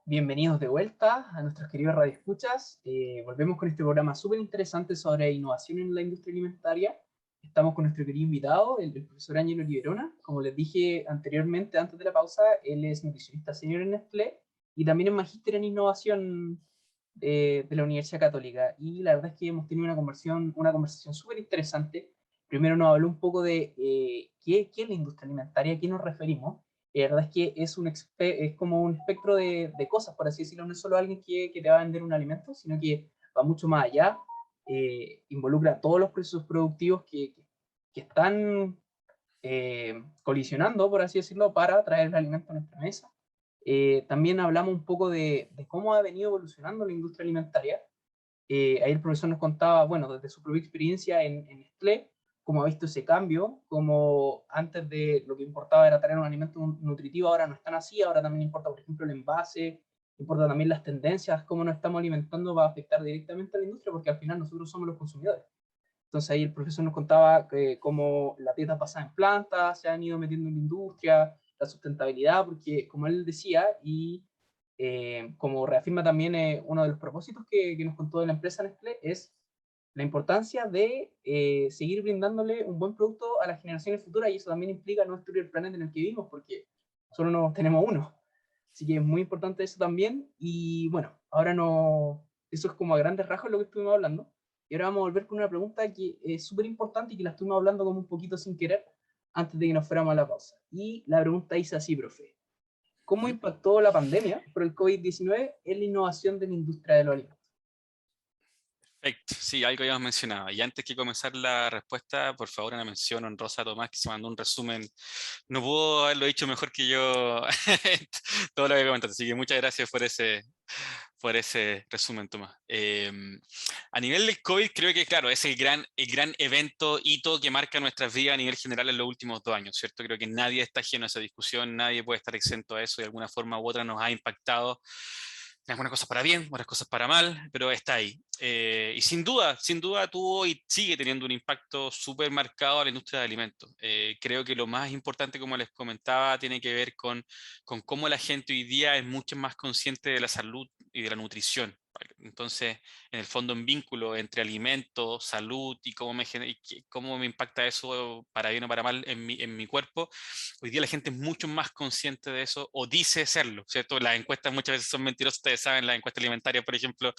bienvenidos de vuelta a nuestros queridos radioescuchas. Volvemos con este programa súper interesante sobre innovación en la industria alimentaria. Estamos con nuestro querido invitado, el profesor Ángelo Liberona. Como les dije anteriormente, antes de la pausa, él es nutricionista senior en Nestlé y también es magíster en innovación de la Universidad Católica. Y la verdad es que hemos tenido una conversación súper interesante. Primero nos habló un poco de qué es la industria alimentaria, a qué nos referimos. La verdad es que es como un espectro de cosas, por así decirlo. No es solo alguien que te va a vender un alimento, sino que va mucho más allá. Involucra todos los procesos productivos que están colisionando, por así decirlo, para traer el alimento a nuestra mesa. También hablamos un poco de cómo ha venido evolucionando la industria alimentaria. Ahí el profesor nos contaba, bueno, desde su propia experiencia en Nestlé, cómo ha visto ese cambio, como antes de lo que importaba era tener un alimento nutritivo, ahora no es tan así, ahora también importa, por ejemplo, el envase, importa también las tendencias, cómo nos estamos alimentando va a afectar directamente a la industria, porque al final nosotros somos los consumidores. Entonces ahí el profesor nos contaba cómo la dieta basada en plantas se han ido metiendo en la industria, la sustentabilidad, porque como él decía, y como reafirma también uno de los propósitos que nos contó de la empresa Nestlé, es la importancia de seguir brindándole un buen producto a las generaciones futuras, y eso también implica no destruir el planeta en el que vivimos, porque solo nos tenemos uno. Así que es muy importante eso también, y bueno, ahora no, eso es como a grandes rasgos lo que estuvimos hablando, y ahora vamos a volver con una pregunta que es súper importante y que la estuvimos hablando como un poquito sin querer antes de que nos fuéramos a la pausa. Y la pregunta dice así, profe: ¿cómo impactó la pandemia por el COVID-19 en la innovación de la industria de los alimentos? Perfecto, sí, algo habíamos mencionado. Y antes que comenzar la respuesta, por favor, una mención honrosa a Tomás, que se mandó un resumen. No pudo haberlo dicho mejor que yo todo lo que comentaste. Así que muchas gracias por ese resumen, Tomás. A nivel del COVID, creo que, claro, es el gran evento, hito que marca nuestras vidas a nivel general en los últimos 2 años, ¿cierto? Creo que nadie está ajeno a esa discusión, nadie puede estar exento a eso, de alguna forma u otra nos ha impactado algunas cosas para bien, otras cosas para mal, pero está ahí. Y sin duda tuvo y sigue teniendo un impacto súper marcado a la industria de alimentos. Creo que lo más importante, como les comentaba, tiene que ver con cómo la gente hoy día es mucho más consciente de la salud y de la nutrición. Entonces, en el fondo, un vínculo entre alimento, salud y cómo me impacta eso para bien o para mal en mi cuerpo. Hoy día la gente es mucho más consciente de eso o dice serlo, ¿cierto? Las encuestas muchas veces son mentirosas, ustedes saben, las encuestas alimentarias, por ejemplo,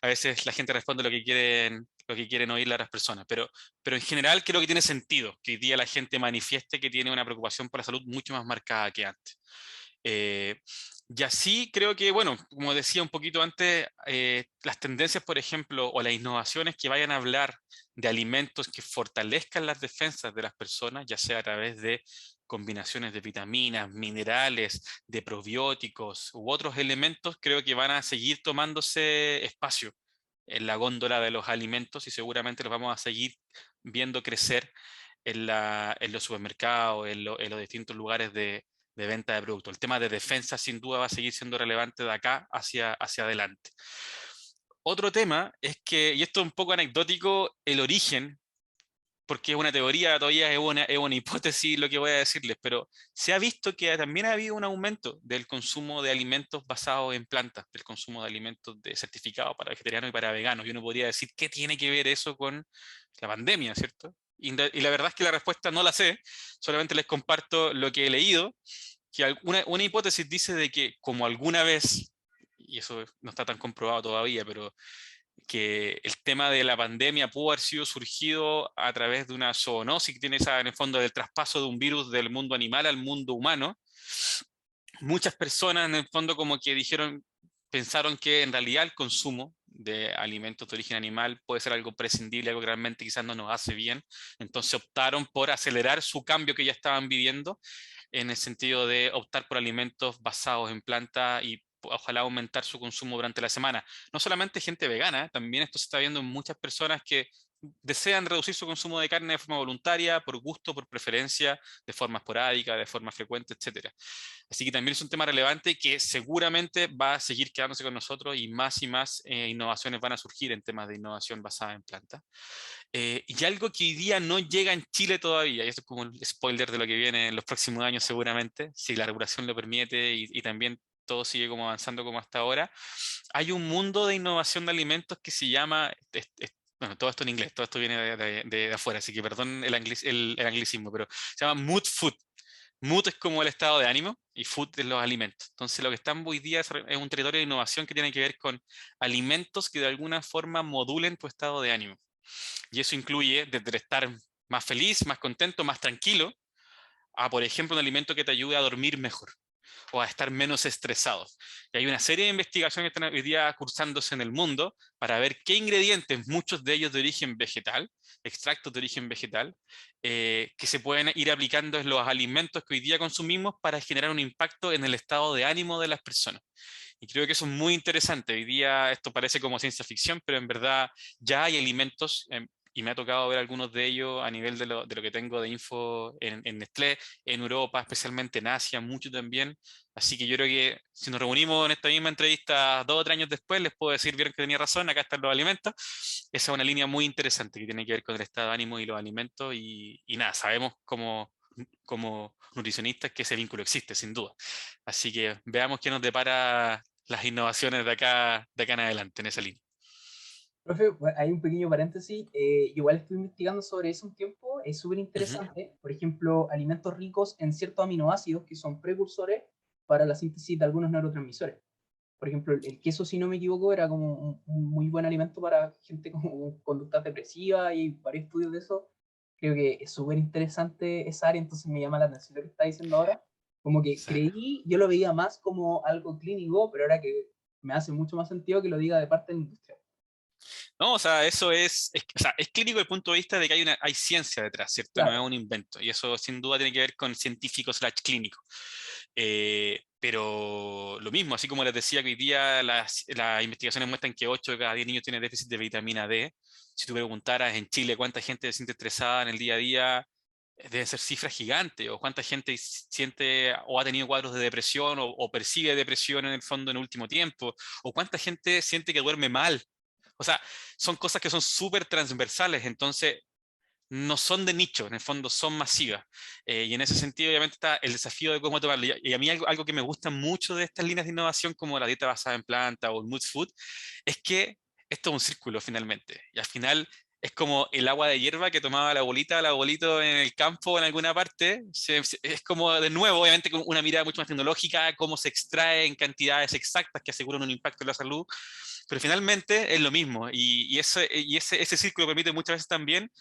a veces la gente responde lo que quieren oír las personas, pero en general creo que tiene sentido que hoy día la gente manifieste que tiene una preocupación por la salud mucho más marcada que antes. Eh, y así creo que, bueno, como decía un poquito antes, las tendencias, por ejemplo, o las innovaciones que vayan a hablar de alimentos que fortalezcan las defensas de las personas, ya sea a través de combinaciones de vitaminas, minerales, de probióticos u otros elementos, creo que van a seguir tomándose espacio en la góndola de los alimentos y seguramente los vamos a seguir viendo crecer en los supermercados, en los distintos lugares de venta de productos. El tema de defensa sin duda va a seguir siendo relevante de acá hacia adelante. Otro tema es que, y esto es un poco anecdótico, el origen, porque es una teoría, todavía es una hipótesis lo que voy a decirles, pero se ha visto que también ha habido un aumento del consumo de alimentos basados en plantas, del consumo de alimentos certificados para vegetarianos y para veganos. Y uno podría decir, ¿qué tiene que ver eso con la pandemia, cierto? Y la verdad es que la respuesta no la sé, solamente les comparto lo que he leído, que una hipótesis dice de que como alguna vez, y eso no está tan comprobado todavía, pero que el tema de la pandemia pudo haber sido surgido a través de una zoonosis que tiene esa, en el fondo, del traspaso de un virus del mundo animal al mundo humano. Muchas personas en el fondo como que pensaron que en realidad el consumo de alimentos de origen animal puede ser algo prescindible, algo que realmente quizás no nos hace bien. Entonces optaron por acelerar su cambio que ya estaban viviendo en el sentido de optar por alimentos basados en plantas y ojalá aumentar su consumo durante la semana. No solamente gente vegana, también esto se está viendo en muchas personas que desean reducir su consumo de carne de forma voluntaria, por gusto, por preferencia, de forma esporádica, de forma frecuente, etcétera. Así que también es un tema relevante que seguramente va a seguir quedándose con nosotros y más innovaciones van a surgir en temas de innovación basada en plantas. Y algo que hoy día no llega en Chile todavía, y esto es como el spoiler de lo que viene en los próximos años seguramente, si la regulación lo permite y también todo sigue como avanzando como hasta ahora, hay un mundo de innovación de alimentos que se llama, bueno, todo esto en inglés, todo esto viene de afuera, así que perdón el anglicismo, pero se llama mood food. Mood es como el estado de ánimo y food es los alimentos. Entonces lo que estamos hoy día es un territorio de innovación que tiene que ver con alimentos que de alguna forma modulen tu estado de ánimo. Y eso incluye desde el estar más feliz, más contento, más tranquilo, a, por ejemplo, un alimento que te ayude a dormir mejor o a estar menos estresados. Y hay una serie de investigaciones que están hoy día cursándose en el mundo para ver qué ingredientes, muchos de ellos de origen vegetal, extractos de origen vegetal, que se pueden ir aplicando en los alimentos que hoy día consumimos para generar un impacto en el estado de ánimo de las personas. Y creo que eso es muy interesante. Hoy día esto parece como ciencia ficción, pero en verdad ya hay alimentos, y me ha tocado ver algunos de ellos a nivel de lo que tengo de info en Nestlé, en Europa, especialmente en Asia, mucho también. Así que yo creo que si nos reunimos en esta misma entrevista 2 o 3 años después, les puedo decir, vieron que tenía razón, acá están los alimentos. Esa es una línea muy interesante que tiene que ver con el estado de ánimo y los alimentos. Y nada, sabemos como nutricionistas que ese vínculo existe, sin duda. Así que veamos qué nos depara las innovaciones de acá en adelante en esa línea. Profe, bueno, hay un pequeño paréntesis. Igual estuve investigando sobre eso un tiempo. Es súper Ujú. interesante. Por ejemplo, alimentos ricos en ciertos aminoácidos que son precursores para la síntesis de algunos neurotransmisores. Por ejemplo, el queso, si no me equivoco, era como un muy buen alimento para gente con conductas depresivas y varios estudios de eso. Creo que es súper interesante esa área, entonces me llama la atención lo que está diciendo ahora. Como que Sí. creí, yo lo veía más como algo clínico, pero ahora que me hace mucho más sentido que lo diga de parte de la industria. No, o sea, eso o sea, es clínico desde el punto de vista de que hay ciencia detrás, ¿cierto? No es Claro, un invento. Y eso sin duda tiene que ver con científico/clínico. Pero lo mismo, así como les decía que hoy día las investigaciones muestran que 8 de cada 10 niños tienen déficit de vitamina D. Si tú preguntaras en Chile cuánta gente se siente estresada en el día a día, deben ser cifras gigantes, o cuánta gente siente o ha tenido cuadros de depresión o percibe depresión en el fondo en el último tiempo, o cuánta gente siente que duerme mal. O sea, son cosas que son súper transversales, entonces no son de nicho, en el fondo son masivas. Y en ese sentido, obviamente, está el desafío de cómo tomarlo. Y a mí algo que me gusta mucho de estas líneas de innovación, como la dieta basada en planta o el Mood Food, es que esto es un círculo finalmente. Y al final es como el agua de hierba que tomaba la abuelita, el abuelito en el campo, en alguna parte. Es como, de nuevo, obviamente, con una mirada mucho más tecnológica, cómo se extrae en cantidades exactas que aseguran un impacto en la salud. Pero finalmente es lo mismo. Ese círculo permite muchas veces también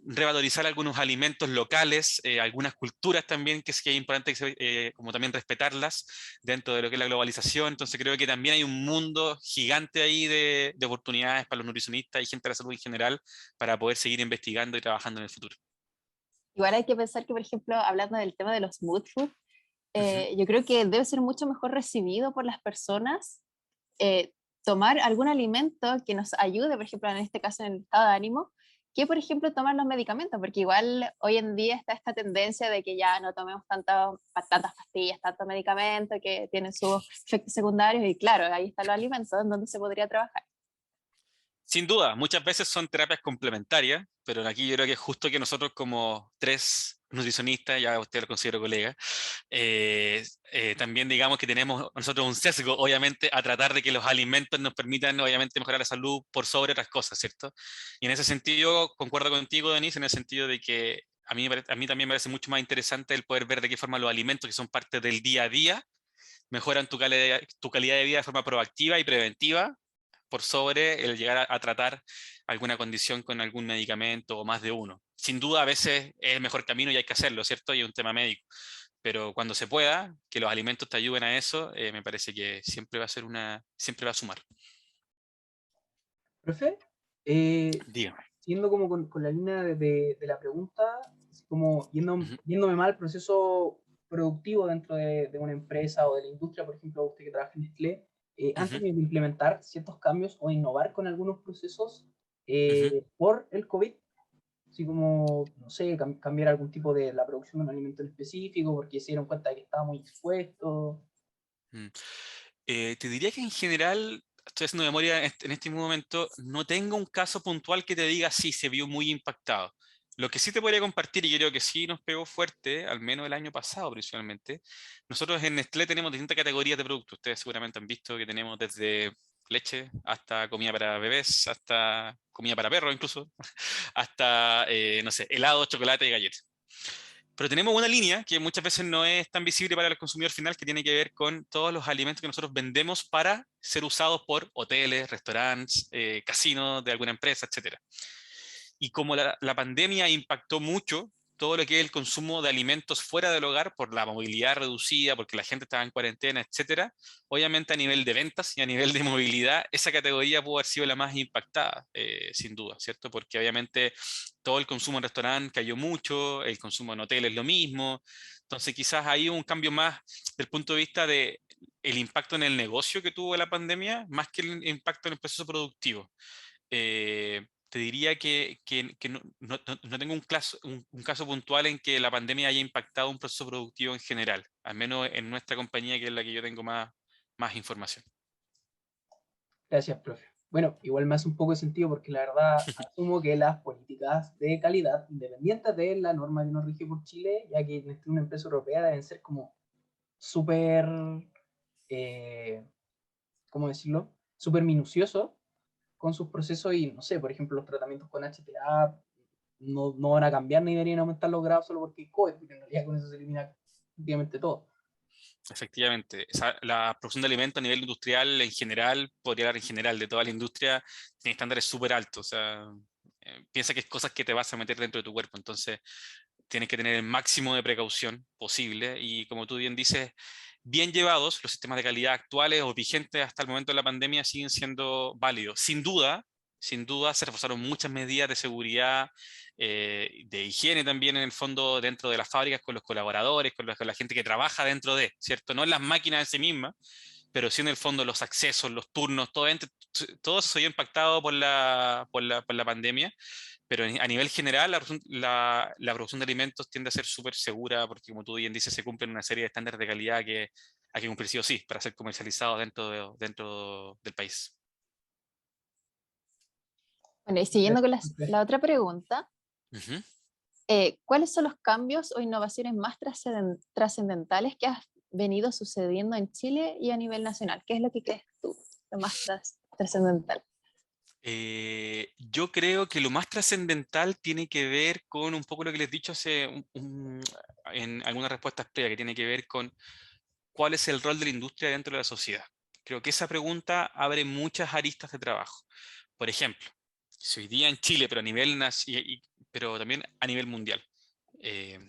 revalorizar algunos alimentos locales, algunas culturas también, que es importante como también respetarlas dentro de lo que es la globalización. Entonces creo que también hay un mundo gigante ahí de oportunidades para los nutricionistas y gente de la salud en general para poder seguir investigando y trabajando en el futuro. Igual hay que pensar que, por ejemplo, hablando del tema de los mood food, Ujú, yo creo que debe ser mucho mejor recibido por las personas eh, tomar algún alimento que nos ayude, por ejemplo, en este caso en el estado de ánimo, que por ejemplo tomar los medicamentos, porque igual hoy en día está esta tendencia de que ya no tomemos tantas pastillas, tantos medicamentos que tienen sus efectos secundarios y claro, ahí están los alimentos en donde se podría trabajar. sin duda, muchas veces son terapias complementarias, pero aquí yo creo que es justo que nosotros como tres nutricionistas, ya usted lo considero colega, también digamos que tenemos nosotros un sesgo, obviamente, a tratar de que los alimentos nos permitan, obviamente, mejorar la salud por sobre otras cosas, ¿cierto? Y en ese sentido, concuerdo contigo, Denise, en el sentido de que a mí también me parece mucho más interesante el poder ver de qué forma los alimentos que son parte del día a día mejoran tu calidad de vida de forma proactiva y preventiva por sobre el llegar a tratar alguna condición con algún medicamento o más de uno. Sin duda, a veces es el mejor camino y hay que hacerlo, ¿cierto? Y es un tema médico. Pero cuando se pueda, que los alimentos te ayuden a eso, me parece que siempre va a ser siempre va a sumar. Profe, eh, Dígame. siguiendo como con la línea de la pregunta, así como Ujú, yéndome mal al proceso productivo dentro de una empresa o de la industria, por ejemplo, usted que trabaja en Nestlé, ujú, antes de implementar ciertos cambios o innovar con algunos procesos ujú. por el COVID, así como, no sé, cambiar algún tipo de la producción de un alimento en específico porque se dieron cuenta de que estaba muy expuesto. Mm. Te diría que en general, estoy haciendo memoria en este momento, no tengo un caso puntual que te diga si se vio muy impactado. Lo que sí te podría compartir, y creo que sí nos pegó fuerte, al menos el año pasado principalmente, nosotros en Nestlé tenemos distintas categorías de productos. Ustedes seguramente han visto que tenemos desde leche hasta comida para bebés, hasta comida para perros incluso, hasta, no sé, helado, chocolate y galletas. Pero tenemos una línea que muchas veces no es tan visible para el consumidor final, que tiene que ver con todos los alimentos que nosotros vendemos para ser usados por hoteles, restaurantes, casinos de alguna empresa, etcétera. Y como la pandemia impactó mucho todo lo que es el consumo de alimentos fuera del hogar por la movilidad reducida, porque la gente estaba en cuarentena, etcétera, obviamente a nivel de ventas y a nivel de movilidad, esa categoría pudo haber sido la más impactada, sin duda, ¿cierto? Porque obviamente todo el consumo en restaurante cayó mucho, el consumo en hoteles lo mismo, entonces quizás hay un cambio más del punto de vista de el impacto en el negocio que tuvo la pandemia, más que el impacto en el proceso productivo. Te diría que no tengo un caso puntual en que la pandemia haya impactado un proceso productivo en general, al menos en nuestra compañía, que es la que yo tengo más información. Gracias, profe. Bueno, igual me hace un poco de sentido porque la verdad asumo que las políticas de calidad, independientes de la norma que nos rige por Chile, ya que en una empresa europea deben ser como súper, eh, ¿cómo decirlo? Súper minuciosos con sus procesos y, no sé, por ejemplo, los tratamientos con HTA no van a cambiar ni deberían aumentar los grados solo porque hay COVID, porque en realidad con eso se elimina prácticamente todo. Efectivamente, la producción de alimentos a nivel industrial en general, podría hablar en general de toda la industria, tiene estándares súper altos. O sea, piensa que es cosas que te vas a meter dentro de tu cuerpo, entonces tienes que tener el máximo de precaución posible y como tú bien dices, bien llevados, los sistemas de calidad actuales o vigentes hasta el momento de la pandemia siguen siendo válidos. Sin duda se reforzaron muchas medidas de seguridad, de higiene también en el fondo dentro de las fábricas con los colaboradores, con la gente que trabaja dentro de, ¿cierto? No en las máquinas en sí mismas, pero sí en el fondo los accesos, los turnos, todo eso se vio impactado por la pandemia, pero a nivel general la producción de alimentos tiende a ser súper segura porque, como tú bien dices, se cumplen una serie de estándares de calidad que hay que cumplir sí o sí para ser comercializados dentro del país. Bueno, y siguiendo con Ok. la otra pregunta, Ujú. ¿cuáles son los cambios o innovaciones más trascendentales que has venido sucediendo en Chile y a nivel nacional? ¿Qué es lo que crees tú, lo más trascendental? Yo creo que lo más trascendental tiene que ver con un poco lo que les he dicho en algunas respuestas previas, que tiene que ver con cuál es el rol de la industria dentro de la sociedad. Creo que esa pregunta abre muchas aristas de trabajo. Por ejemplo, si hoy día en Chile, pero a nivel pero también a nivel mundial, eh,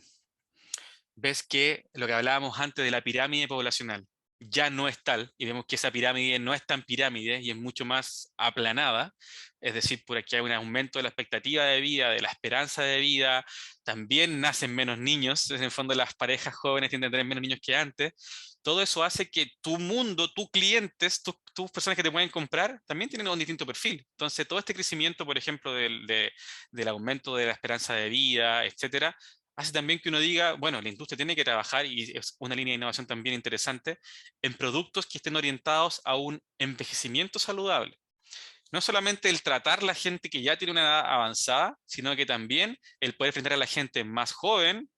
ves que lo que hablábamos antes de la pirámide poblacional ya no es tal, y vemos que esa pirámide no es tan pirámide y es mucho más aplanada, es decir, por aquí hay un aumento de la expectativa de vida, de la esperanza de vida, también nacen menos niños, en el fondo las parejas jóvenes tienden a tener menos niños que antes, todo eso hace que tu mundo, tus clientes, tus personas que te pueden comprar, también tienen un distinto perfil. Entonces, todo este crecimiento, por ejemplo, del aumento de la esperanza de vida, etcétera, hace también que uno diga, bueno, la industria tiene que trabajar, y es una línea de innovación también interesante, en productos que estén orientados a un envejecimiento saludable. No solamente el tratar a la gente que ya tiene una edad avanzada, sino que también el poder enfrentar a la gente más joven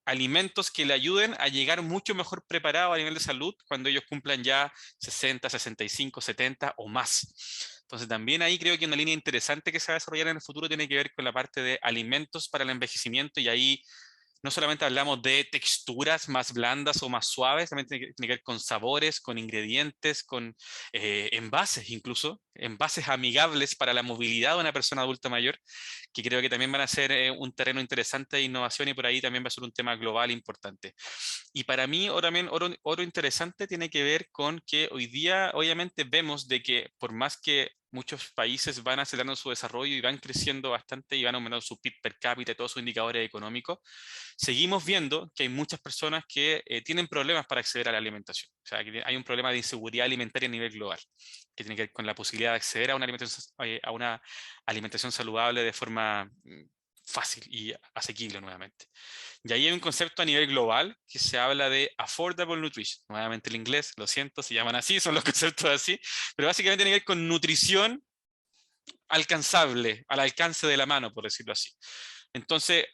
alimentos que le ayuden a llegar mucho mejor preparado a nivel de salud cuando ellos cumplan ya 60, 65, 70 o más. Entonces también ahí creo que una línea interesante que se va a desarrollar en el futuro tiene que ver con la parte de alimentos para el envejecimiento, y ahí no solamente hablamos de texturas más blandas o más suaves, también tiene que ver con sabores, con ingredientes, con envases incluso, envases amigables para la movilidad de una persona adulta mayor, que creo que también van a ser un terreno interesante de innovación, y por ahí también va a ser un tema global importante. Y para mí, oro interesante tiene que ver con que hoy día, obviamente, vemos de que por más que muchos países van acelerando su desarrollo y van creciendo bastante y van aumentando su PIB per cápita y todos sus indicadores económicos, seguimos viendo que hay muchas personas que tienen problemas para acceder a la alimentación. O sea, que hay un problema de inseguridad alimentaria a nivel global, que tiene que ver con la posibilidad de acceder a una alimentación saludable de forma fácil y asequible nuevamente. Y ahí hay un concepto a nivel global que se habla de affordable nutrition. Nuevamente el inglés, lo siento, se llaman así, son los conceptos así, pero básicamente tiene que ver con nutrición alcanzable, al alcance de la mano, por decirlo así. Entonces,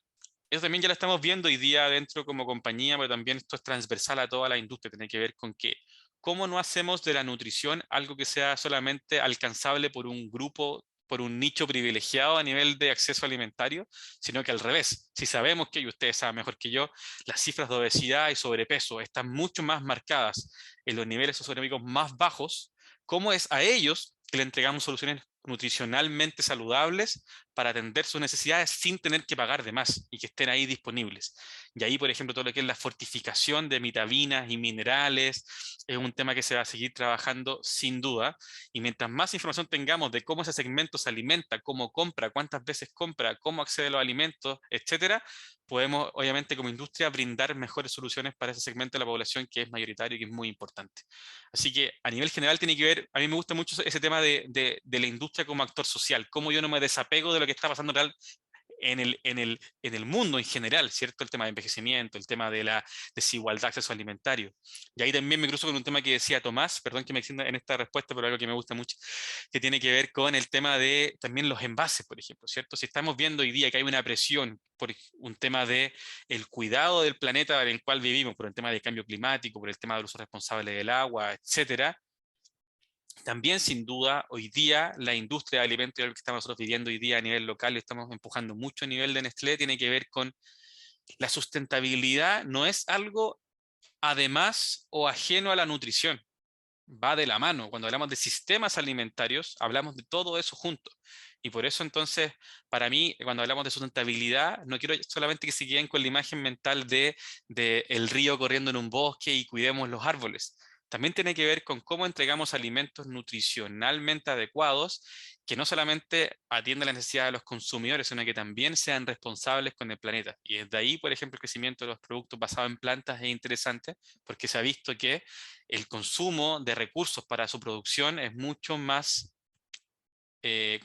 eso también ya lo estamos viendo hoy día dentro como compañía, pero también esto es transversal a toda la industria, tiene que ver con que cómo no hacemos de la nutrición algo que sea solamente alcanzable por un grupo, por un nicho privilegiado a nivel de acceso alimentario, sino que al revés. Si sabemos que, y ustedes saben mejor que yo, las cifras de obesidad y sobrepeso están mucho más marcadas en los niveles socioeconómicos más bajos, ¿cómo es a ellos que le entregamos soluciones nutricionalmente saludables para atender sus necesidades sin tener que pagar de más y que estén ahí disponibles? Y ahí, por ejemplo, todo lo que es la fortificación de vitaminas y minerales es un tema que se va a seguir trabajando sin duda. Y mientras más información tengamos de cómo ese segmento se alimenta, cómo compra, cuántas veces compra, cómo accede a los alimentos, etcétera, podemos, obviamente, como industria, brindar mejores soluciones para ese segmento de la población que es mayoritario y que es muy importante. Así que a nivel general tiene que ver, a mí me gusta mucho ese tema de la industria como actor social, cómo yo no me desapego de lo que está pasando real en el mundo en general, ¿cierto? El tema de envejecimiento, el tema de la desigualdad de acceso alimentario. Y ahí también me cruzo con un tema que decía Tomás, perdón que me extienda en esta respuesta, pero algo que me gusta mucho, que tiene que ver con el tema de también los envases, por ejemplo, ¿cierto? Si estamos viendo hoy día que hay una presión por un tema de el cuidado del planeta en el cual vivimos, por el tema del cambio climático, por el tema del uso responsable del agua, etcétera, también, sin duda, hoy día la industria de alimentos, que estamos nosotros viviendo hoy día a nivel local, y estamos empujando mucho a nivel de Nestlé, tiene que ver con la sustentabilidad. No es algo además o ajeno a la nutrición, va de la mano. Cuando hablamos de sistemas alimentarios, hablamos de todo eso junto. Y por eso entonces, para mí, cuando hablamos de sustentabilidad, no quiero solamente que se queden con la imagen mental de el río corriendo en un bosque y cuidemos los árboles. También tiene que ver con cómo entregamos alimentos nutricionalmente adecuados que no solamente atiendan las necesidades de los consumidores, sino que también sean responsables con el planeta. Y desde ahí, por ejemplo, el crecimiento de los productos basados en plantas es interesante porque se ha visto que el consumo de recursos para su producción es mucho más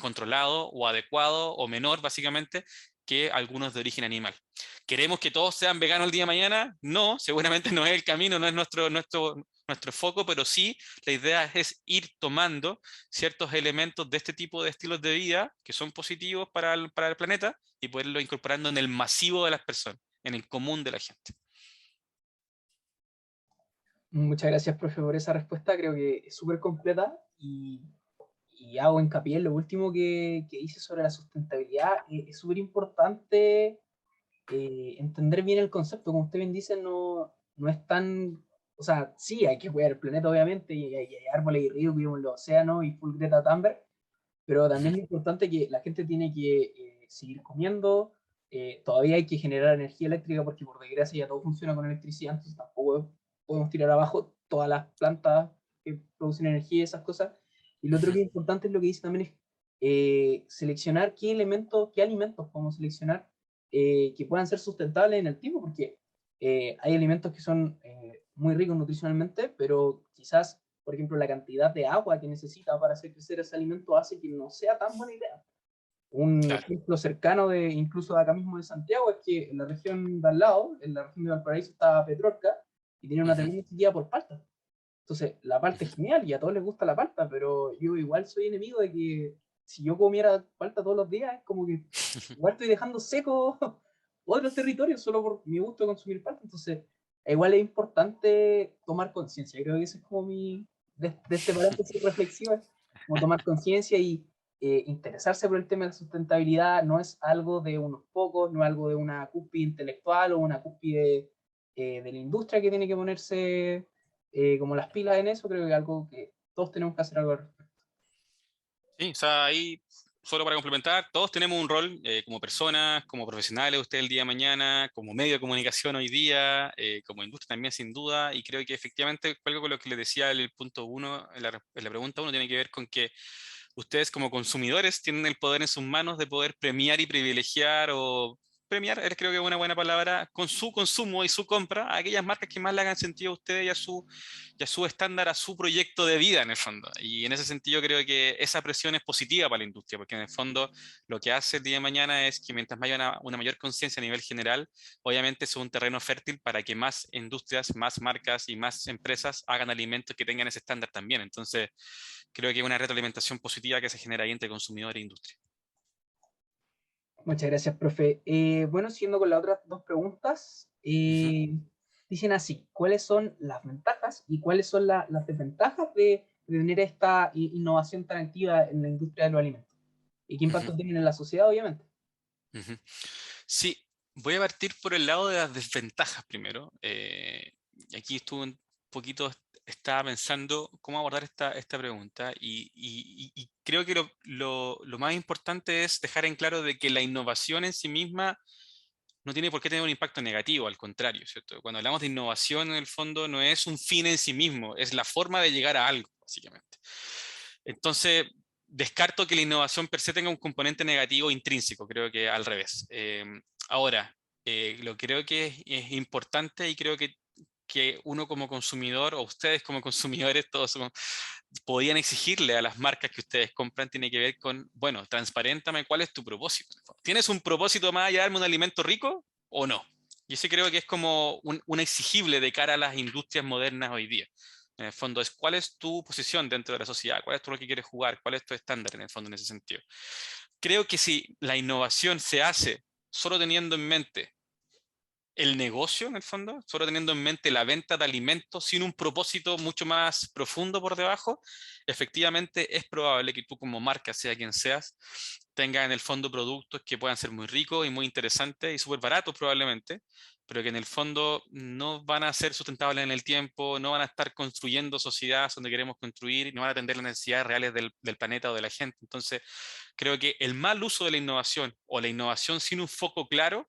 controlado o adecuado o menor, básicamente, que algunos de origen animal. ¿Queremos que todos sean veganos el día de mañana? No, seguramente no es el camino, no es nuestro foco, pero sí la idea es ir tomando ciertos elementos de este tipo de estilos de vida que son positivos para el planeta y poderlo incorporando en el masivo de las personas, en el común de la gente. Muchas gracias, profe, por esa respuesta. Creo que es súper completa y hago hincapié en lo último que dice sobre la sustentabilidad. Es súper importante entender bien el concepto. Como usted bien dice, no es tan... O sea, sí, hay que cuidar el planeta, obviamente, y hay árboles y ríos, vivimos en los océanos y full Greta Thunberg, pero también es importante que la gente tiene que seguir comiendo. Todavía hay que generar energía eléctrica porque por desgracia ya todo funciona con electricidad, entonces tampoco podemos tirar abajo todas las plantas que producen energía y esas cosas. Y lo otro que es importante es lo que dice también es seleccionar qué elementos, qué alimentos podemos seleccionar que puedan ser sustentables en el tiempo, porque hay alimentos que son muy ricos nutricionalmente, pero quizás, por ejemplo, la cantidad de agua que necesita para hacer crecer ese alimento hace que no sea tan buena idea. Un Claro. ejemplo cercano de incluso de acá mismo de Santiago es que en la región de al lado, en la región de Valparaíso, estaba Petrorca y tenía una tremenda sequía por palta. Entonces, la palta es genial y a todos les gusta la palta, pero yo igual soy enemigo de que si yo comiera palta todos los días, es como que igual estoy dejando seco otros territorios solo por mi gusto de consumir palta. Entonces, igual es importante tomar conciencia. Creo que ese es como de este paréntesis reflexivo, es como tomar conciencia y interesarse por el tema de la sustentabilidad no es algo de unos pocos, no es algo de una cúspide intelectual o una cúspide de la industria que tiene que ponerse como las pilas en eso. Creo que es algo que todos tenemos que hacer algo al respecto. Sí, o sea, ahí, solo para complementar, todos tenemos un rol como personas, como profesionales, usted el día de mañana, como medio de comunicación hoy día, como industria también sin duda, y creo que efectivamente algo con lo que le decía el punto uno, en la pregunta uno, tiene que ver con que ustedes como consumidores tienen el poder en sus manos de poder premiar y privilegiar o premiar, creo que es una buena palabra, con su consumo y su compra a aquellas marcas que más le hagan sentido a ustedes y a su estándar, a su proyecto de vida en el fondo. Y en ese sentido creo que esa presión es positiva para la industria, porque en el fondo lo que hace el día de mañana es que mientras haya una mayor conciencia a nivel general, obviamente es un terreno fértil para que más industrias, más marcas y más empresas hagan alimentos que tengan ese estándar también. Entonces, creo que es una retroalimentación positiva que se genera ahí entre consumidor e industria. Muchas gracias, profe. Bueno, siguiendo con las otras dos preguntas, Ujú, dicen así: ¿cuáles son las ventajas y cuáles son las desventajas de tener esta innovación tan activa en la industria de los alimentos? ¿Y qué ujú, impacto tienen en la sociedad, obviamente? ujú. Sí, voy a partir por el lado de las desventajas primero. Aquí estuve un poquito, estaba pensando cómo abordar esta pregunta y creo que lo más importante es dejar en claro de que la innovación en sí misma no tiene por qué tener un impacto negativo, al contrario, ¿cierto? Cuando hablamos de innovación, en el fondo no es un fin en sí mismo, es la forma de llegar a algo, básicamente. Entonces, descarto que la innovación per se tenga un componente negativo intrínseco, creo que al revés. Ahora, lo creo que es importante y creo que uno como consumidor, o ustedes como consumidores, todos podían exigirle a las marcas que ustedes compran, tiene que ver con, bueno, transparéntame cuál es tu propósito. ¿Tienes un propósito más allá de darme un alimento rico o no? Y ese creo que es como un exigible de cara a las industrias modernas hoy día. En el fondo es cuál es tu posición dentro de la sociedad, cuál es tu rol que quieres jugar, cuál es tu estándar en el fondo en ese sentido. Creo que si la innovación se hace solo teniendo en mente el negocio, en el fondo, solo teniendo en mente la venta de alimentos sin un propósito mucho más profundo por debajo, efectivamente es probable que tú como marca, sea quien seas, tengas en el fondo productos que puedan ser muy ricos y muy interesantes y súper baratos probablemente, pero que en el fondo no van a ser sustentables en el tiempo, no van a estar construyendo sociedades donde queremos construir y no van a atender las necesidades reales del planeta o de la gente. Entonces, creo que el mal uso de la innovación o la innovación sin un foco claro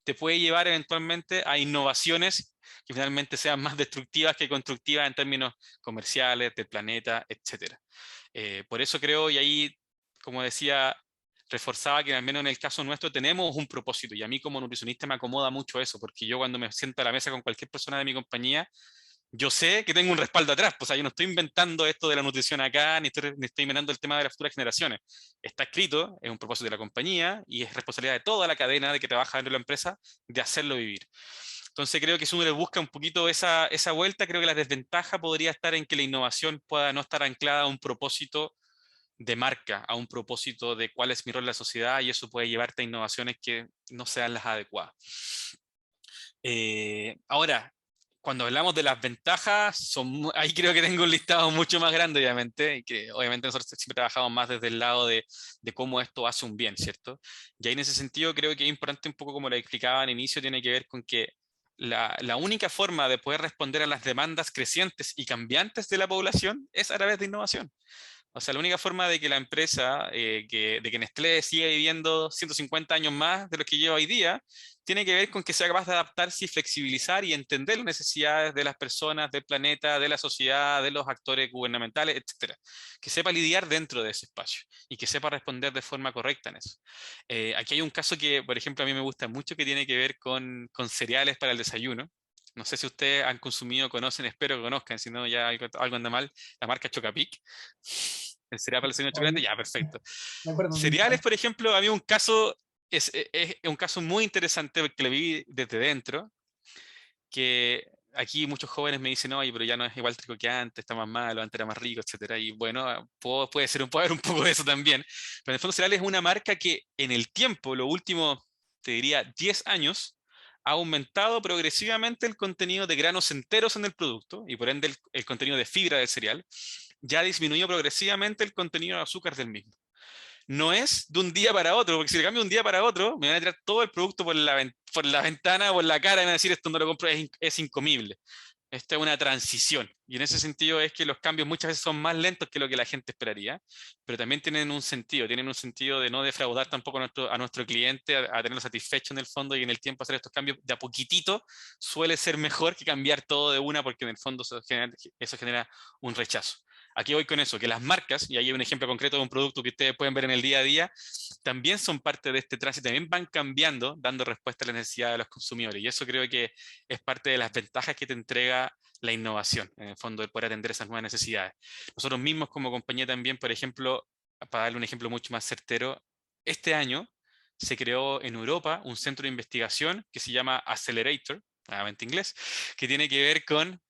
te puede llevar eventualmente a innovaciones que finalmente sean más destructivas que constructivas en términos comerciales, del planeta, etcétera. Por eso creo, y ahí, como decía, reforzaba que al menos en el caso nuestro tenemos un propósito, y a mí como nutricionista me acomoda mucho eso, porque yo cuando me siento a la mesa con cualquier persona de mi compañía, yo sé que tengo un respaldo atrás, pues, o sea, yo no estoy inventando esto de la nutrición acá, ni estoy inventando el tema de las futuras generaciones. Está escrito, es un propósito de la compañía y es responsabilidad de toda la cadena de que trabaja dentro de la empresa de hacerlo vivir. Entonces creo que si uno le busca un poquito esa vuelta, creo que la desventaja podría estar en que la innovación pueda no estar anclada a un propósito de marca, a un propósito de cuál es mi rol en la sociedad, y eso puede llevarte a innovaciones que no sean las adecuadas. Ahora, cuando hablamos de las ventajas, ahí creo que tengo un listado mucho más grande, obviamente, y que obviamente nosotros siempre trabajamos más desde el lado de cómo esto hace un bien, ¿cierto? Y ahí en ese sentido creo que es importante, un poco como lo explicaba al inicio, tiene que ver con que la única forma de poder responder a las demandas crecientes y cambiantes de la población es a través de innovación. O sea, la única forma de que la empresa, de que Nestlé siga viviendo 150 años más de lo que lleva hoy día, tiene que ver con que sea capaz de adaptarse y flexibilizar y entender las necesidades de las personas, del planeta, de la sociedad, de los actores gubernamentales, etcétera. Que sepa lidiar dentro de ese espacio y que sepa responder de forma correcta en eso. Aquí hay un caso que, por ejemplo, a mí me gusta mucho, que tiene que ver con cereales para el desayuno. No sé si ustedes han consumido, conocen, espero que conozcan, si no ya algo anda mal, la marca Chocapic. ¿El cereal para el señor chocolate? Ya, perfecto. Me acuerdo de Cereales, por ejemplo, a mí un caso es un caso muy interesante que lo vi desde dentro, que aquí muchos jóvenes me dicen, oye, pero ya no es igual trigo que antes, está más malo, antes era más rico, etcétera. Y bueno, puede haber un poco de eso también. Pero en el fondo Cereales es una marca que en el tiempo, lo último, te diría, 10 años, ha aumentado progresivamente el contenido de granos enteros en el producto y por ende el contenido de fibra del cereal. Ya ha disminuido progresivamente el contenido de azúcar del mismo. No es de un día para otro, porque si le cambio de un día para otro, me van a tirar todo el producto por la ventana o por la cara y me van a decir, esto no lo compro, es incomible. Esta es una transición. Y en ese sentido es que los cambios muchas veces son más lentos que lo que la gente esperaría, pero también tienen un sentido de no defraudar tampoco a nuestro cliente, a tenerlo satisfecho en el fondo, y en el tiempo hacer estos cambios de a poquitito suele ser mejor que cambiar todo de una, porque en el fondo eso genera un rechazo. Aquí voy con eso, que las marcas, y ahí hay un ejemplo concreto de un producto que ustedes pueden ver en el día a día, también son parte de este tránsito, también van cambiando, dando respuesta a las necesidades de los consumidores. Y eso creo que es parte de las ventajas que te entrega la innovación, en el fondo, de poder atender esas nuevas necesidades. Nosotros mismos como compañía también, por ejemplo, para darle un ejemplo mucho más certero, este año se creó en Europa un centro de investigación que se llama Accelerator, nuevamente inglés, que tiene que ver con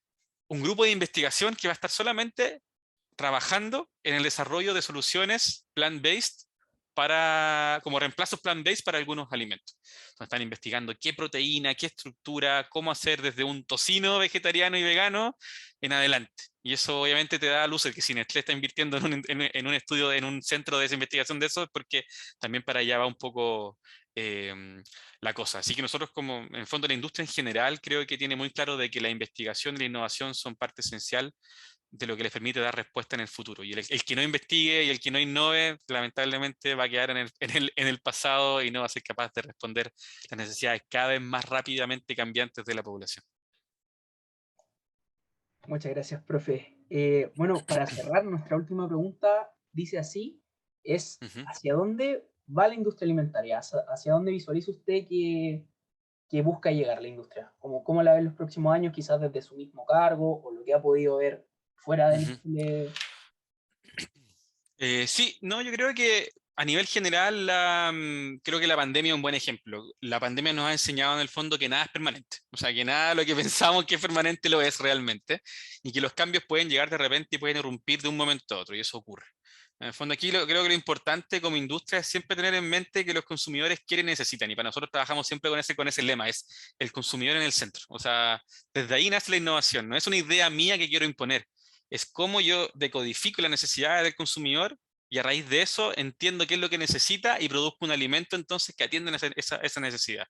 un grupo de investigación que va a estar solamente trabajando en el desarrollo de soluciones plant-based como reemplazos plant-based para algunos alimentos. Entonces están investigando qué proteína, qué estructura, cómo hacer desde un tocino vegetariano y vegano en adelante. Y eso obviamente te da luz el que si Nestlé está invirtiendo en un estudio, en un centro de esa investigación de eso, es porque también para allá va un poco la cosa. Así que nosotros, como en el fondo la industria en general, creo que tiene muy claro de que la investigación y la innovación son parte esencial de lo que les permite dar respuesta en el futuro. Y el que no investigue y el que no innove, lamentablemente va a quedar en el pasado y no va a ser capaz de responder las necesidades cada vez más rápidamente cambiantes de la población. Muchas gracias, profe. Bueno, para cerrar, nuestra última pregunta dice así, es ¿hacia dónde va la industria alimentaria? ¿Hacia dónde visualiza usted que busca llegar la industria? ¿Cómo la ve en los próximos años, quizás desde su mismo cargo o lo que ha podido ver fuera de Nestlé? Sí, no, yo creo que a nivel general, creo que la pandemia es un buen ejemplo. La pandemia nos ha enseñado en el fondo que nada es permanente. O sea, que nada de lo que pensamos que es permanente lo es realmente. Y que los cambios pueden llegar de repente y pueden irrumpir de un momento a otro. Y eso ocurre. En el fondo aquí creo que lo importante como industria es siempre tener en mente que los consumidores quieren y necesitan. Y para nosotros trabajamos siempre con ese lema, es el consumidor en el centro. O sea, desde ahí nace la innovación. No es una idea mía que quiero imponer, es cómo yo decodifico las necesidades del consumidor y a raíz de eso entiendo qué es lo que necesita y produzco un alimento entonces que atienda esa necesidad.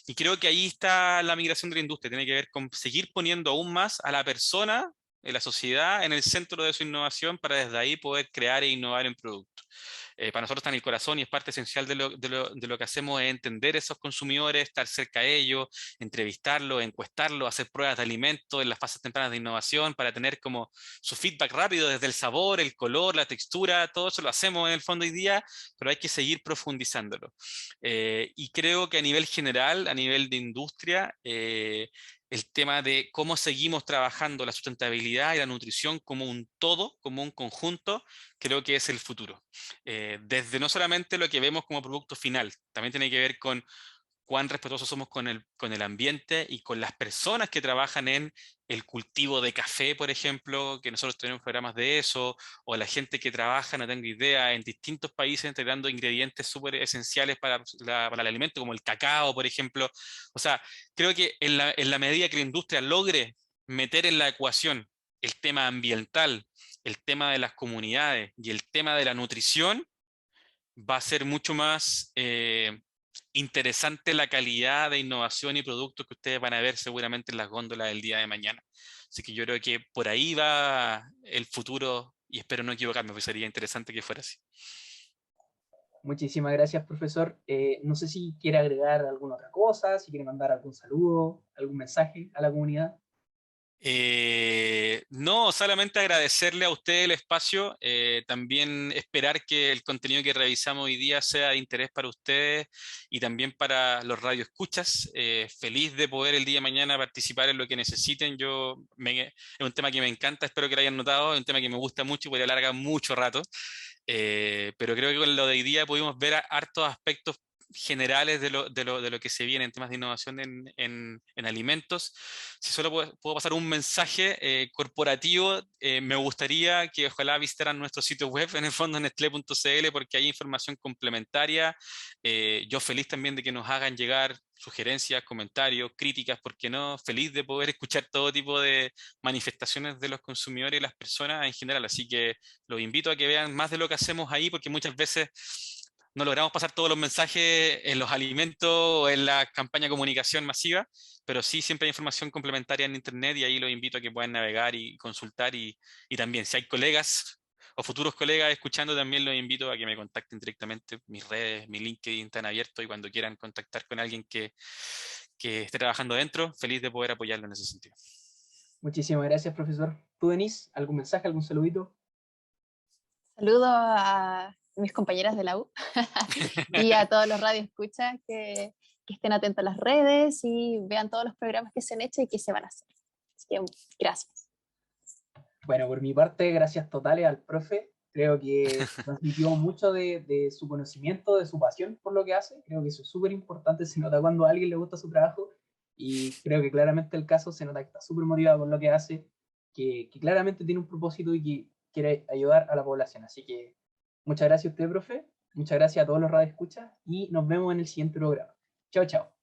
Y creo que ahí está la migración de la industria, tiene que ver con seguir poniendo aún más a la persona, en la sociedad, en el centro de su innovación para desde ahí poder crear e innovar en productos. Para nosotros está en el corazón y es parte esencial de lo que hacemos, es entender esos consumidores, estar cerca de ellos, entrevistarlos, encuestarlos, hacer pruebas de alimentos en las fases tempranas de innovación para tener como su feedback rápido desde el sabor, el color, la textura, todo eso lo hacemos en el fondo hoy día, pero hay que seguir profundizándolo. Y creo que a nivel general, a nivel de industria, el tema de cómo seguimos trabajando la sustentabilidad y la nutrición como un todo, como un conjunto, creo que es el futuro. Desde no solamente lo que vemos como producto final, también tiene que ver con cuán respetuosos somos con el ambiente y con las personas que trabajan en el cultivo de café, por ejemplo, que nosotros tenemos programas de eso, o la gente que trabaja, no tengo idea, en distintos países integrando ingredientes súper esenciales para el alimento, como el cacao, por ejemplo. O sea, creo que en la medida que la industria logre meter en la ecuación el tema ambiental, el tema de las comunidades y el tema de la nutrición, va a ser mucho más interesante la calidad de innovación y productos que ustedes van a ver seguramente en las góndolas del día de mañana. Así que yo creo que por ahí va el futuro y espero no equivocarme, porque sería interesante que fuera así. Muchísimas gracias, profesor. No sé si quiere agregar alguna otra cosa, si quiere mandar algún saludo, algún mensaje a la comunidad. No, solamente agradecerle a usted el espacio, también esperar que el contenido que revisamos hoy día sea de interés para ustedes y también para los radioescuchas. Feliz de poder el día de mañana participar en lo que necesiten. Es un tema que me encanta, espero que lo hayan notado, es un tema que me gusta mucho y podría alargar mucho rato. Pero creo que con lo de hoy día pudimos ver hartos aspectos generales de lo que se viene en temas de innovación en alimentos. Si solo puedo pasar un mensaje corporativo, me gustaría que ojalá visitaran nuestro sitio web, en el fondo nestlé.cl, porque hay información complementaria. Yo feliz también de que nos hagan llegar sugerencias, comentarios, críticas, ¿por qué no? Feliz de poder escuchar todo tipo de manifestaciones de los consumidores y las personas en general. Así que los invito a que vean más de lo que hacemos ahí, porque muchas veces no logramos pasar todos los mensajes en los alimentos o en la campaña de comunicación masiva, pero sí siempre hay información complementaria en Internet y ahí los invito a que puedan navegar y consultar y también si hay colegas o futuros colegas escuchando, también los invito a que me contacten directamente. Mis redes, mi LinkedIn están abiertos y cuando quieran contactar con alguien que esté trabajando dentro, feliz de poder apoyarlo en ese sentido. Muchísimas gracias, profesor. ¿Tú, Denise, algún mensaje, algún saludito? Saludo a mis compañeras de la U y a todos los radioescuchas que estén atentos a las redes y vean todos los programas que se han hecho y que se van a hacer. Así que gracias. Bueno, por mi parte, gracias totales al profe. Creo que transmitió mucho de su conocimiento, de su pasión por lo que hace. Creo que eso es súper importante. Se nota cuando a alguien le gusta su trabajo y creo que claramente el caso se nota que está súper motivado por lo que hace, que claramente tiene un propósito y que quiere ayudar a la población. Así que muchas gracias a usted, profe. Muchas gracias a todos los radioescuchas y nos vemos en el siguiente programa. Chao, chao.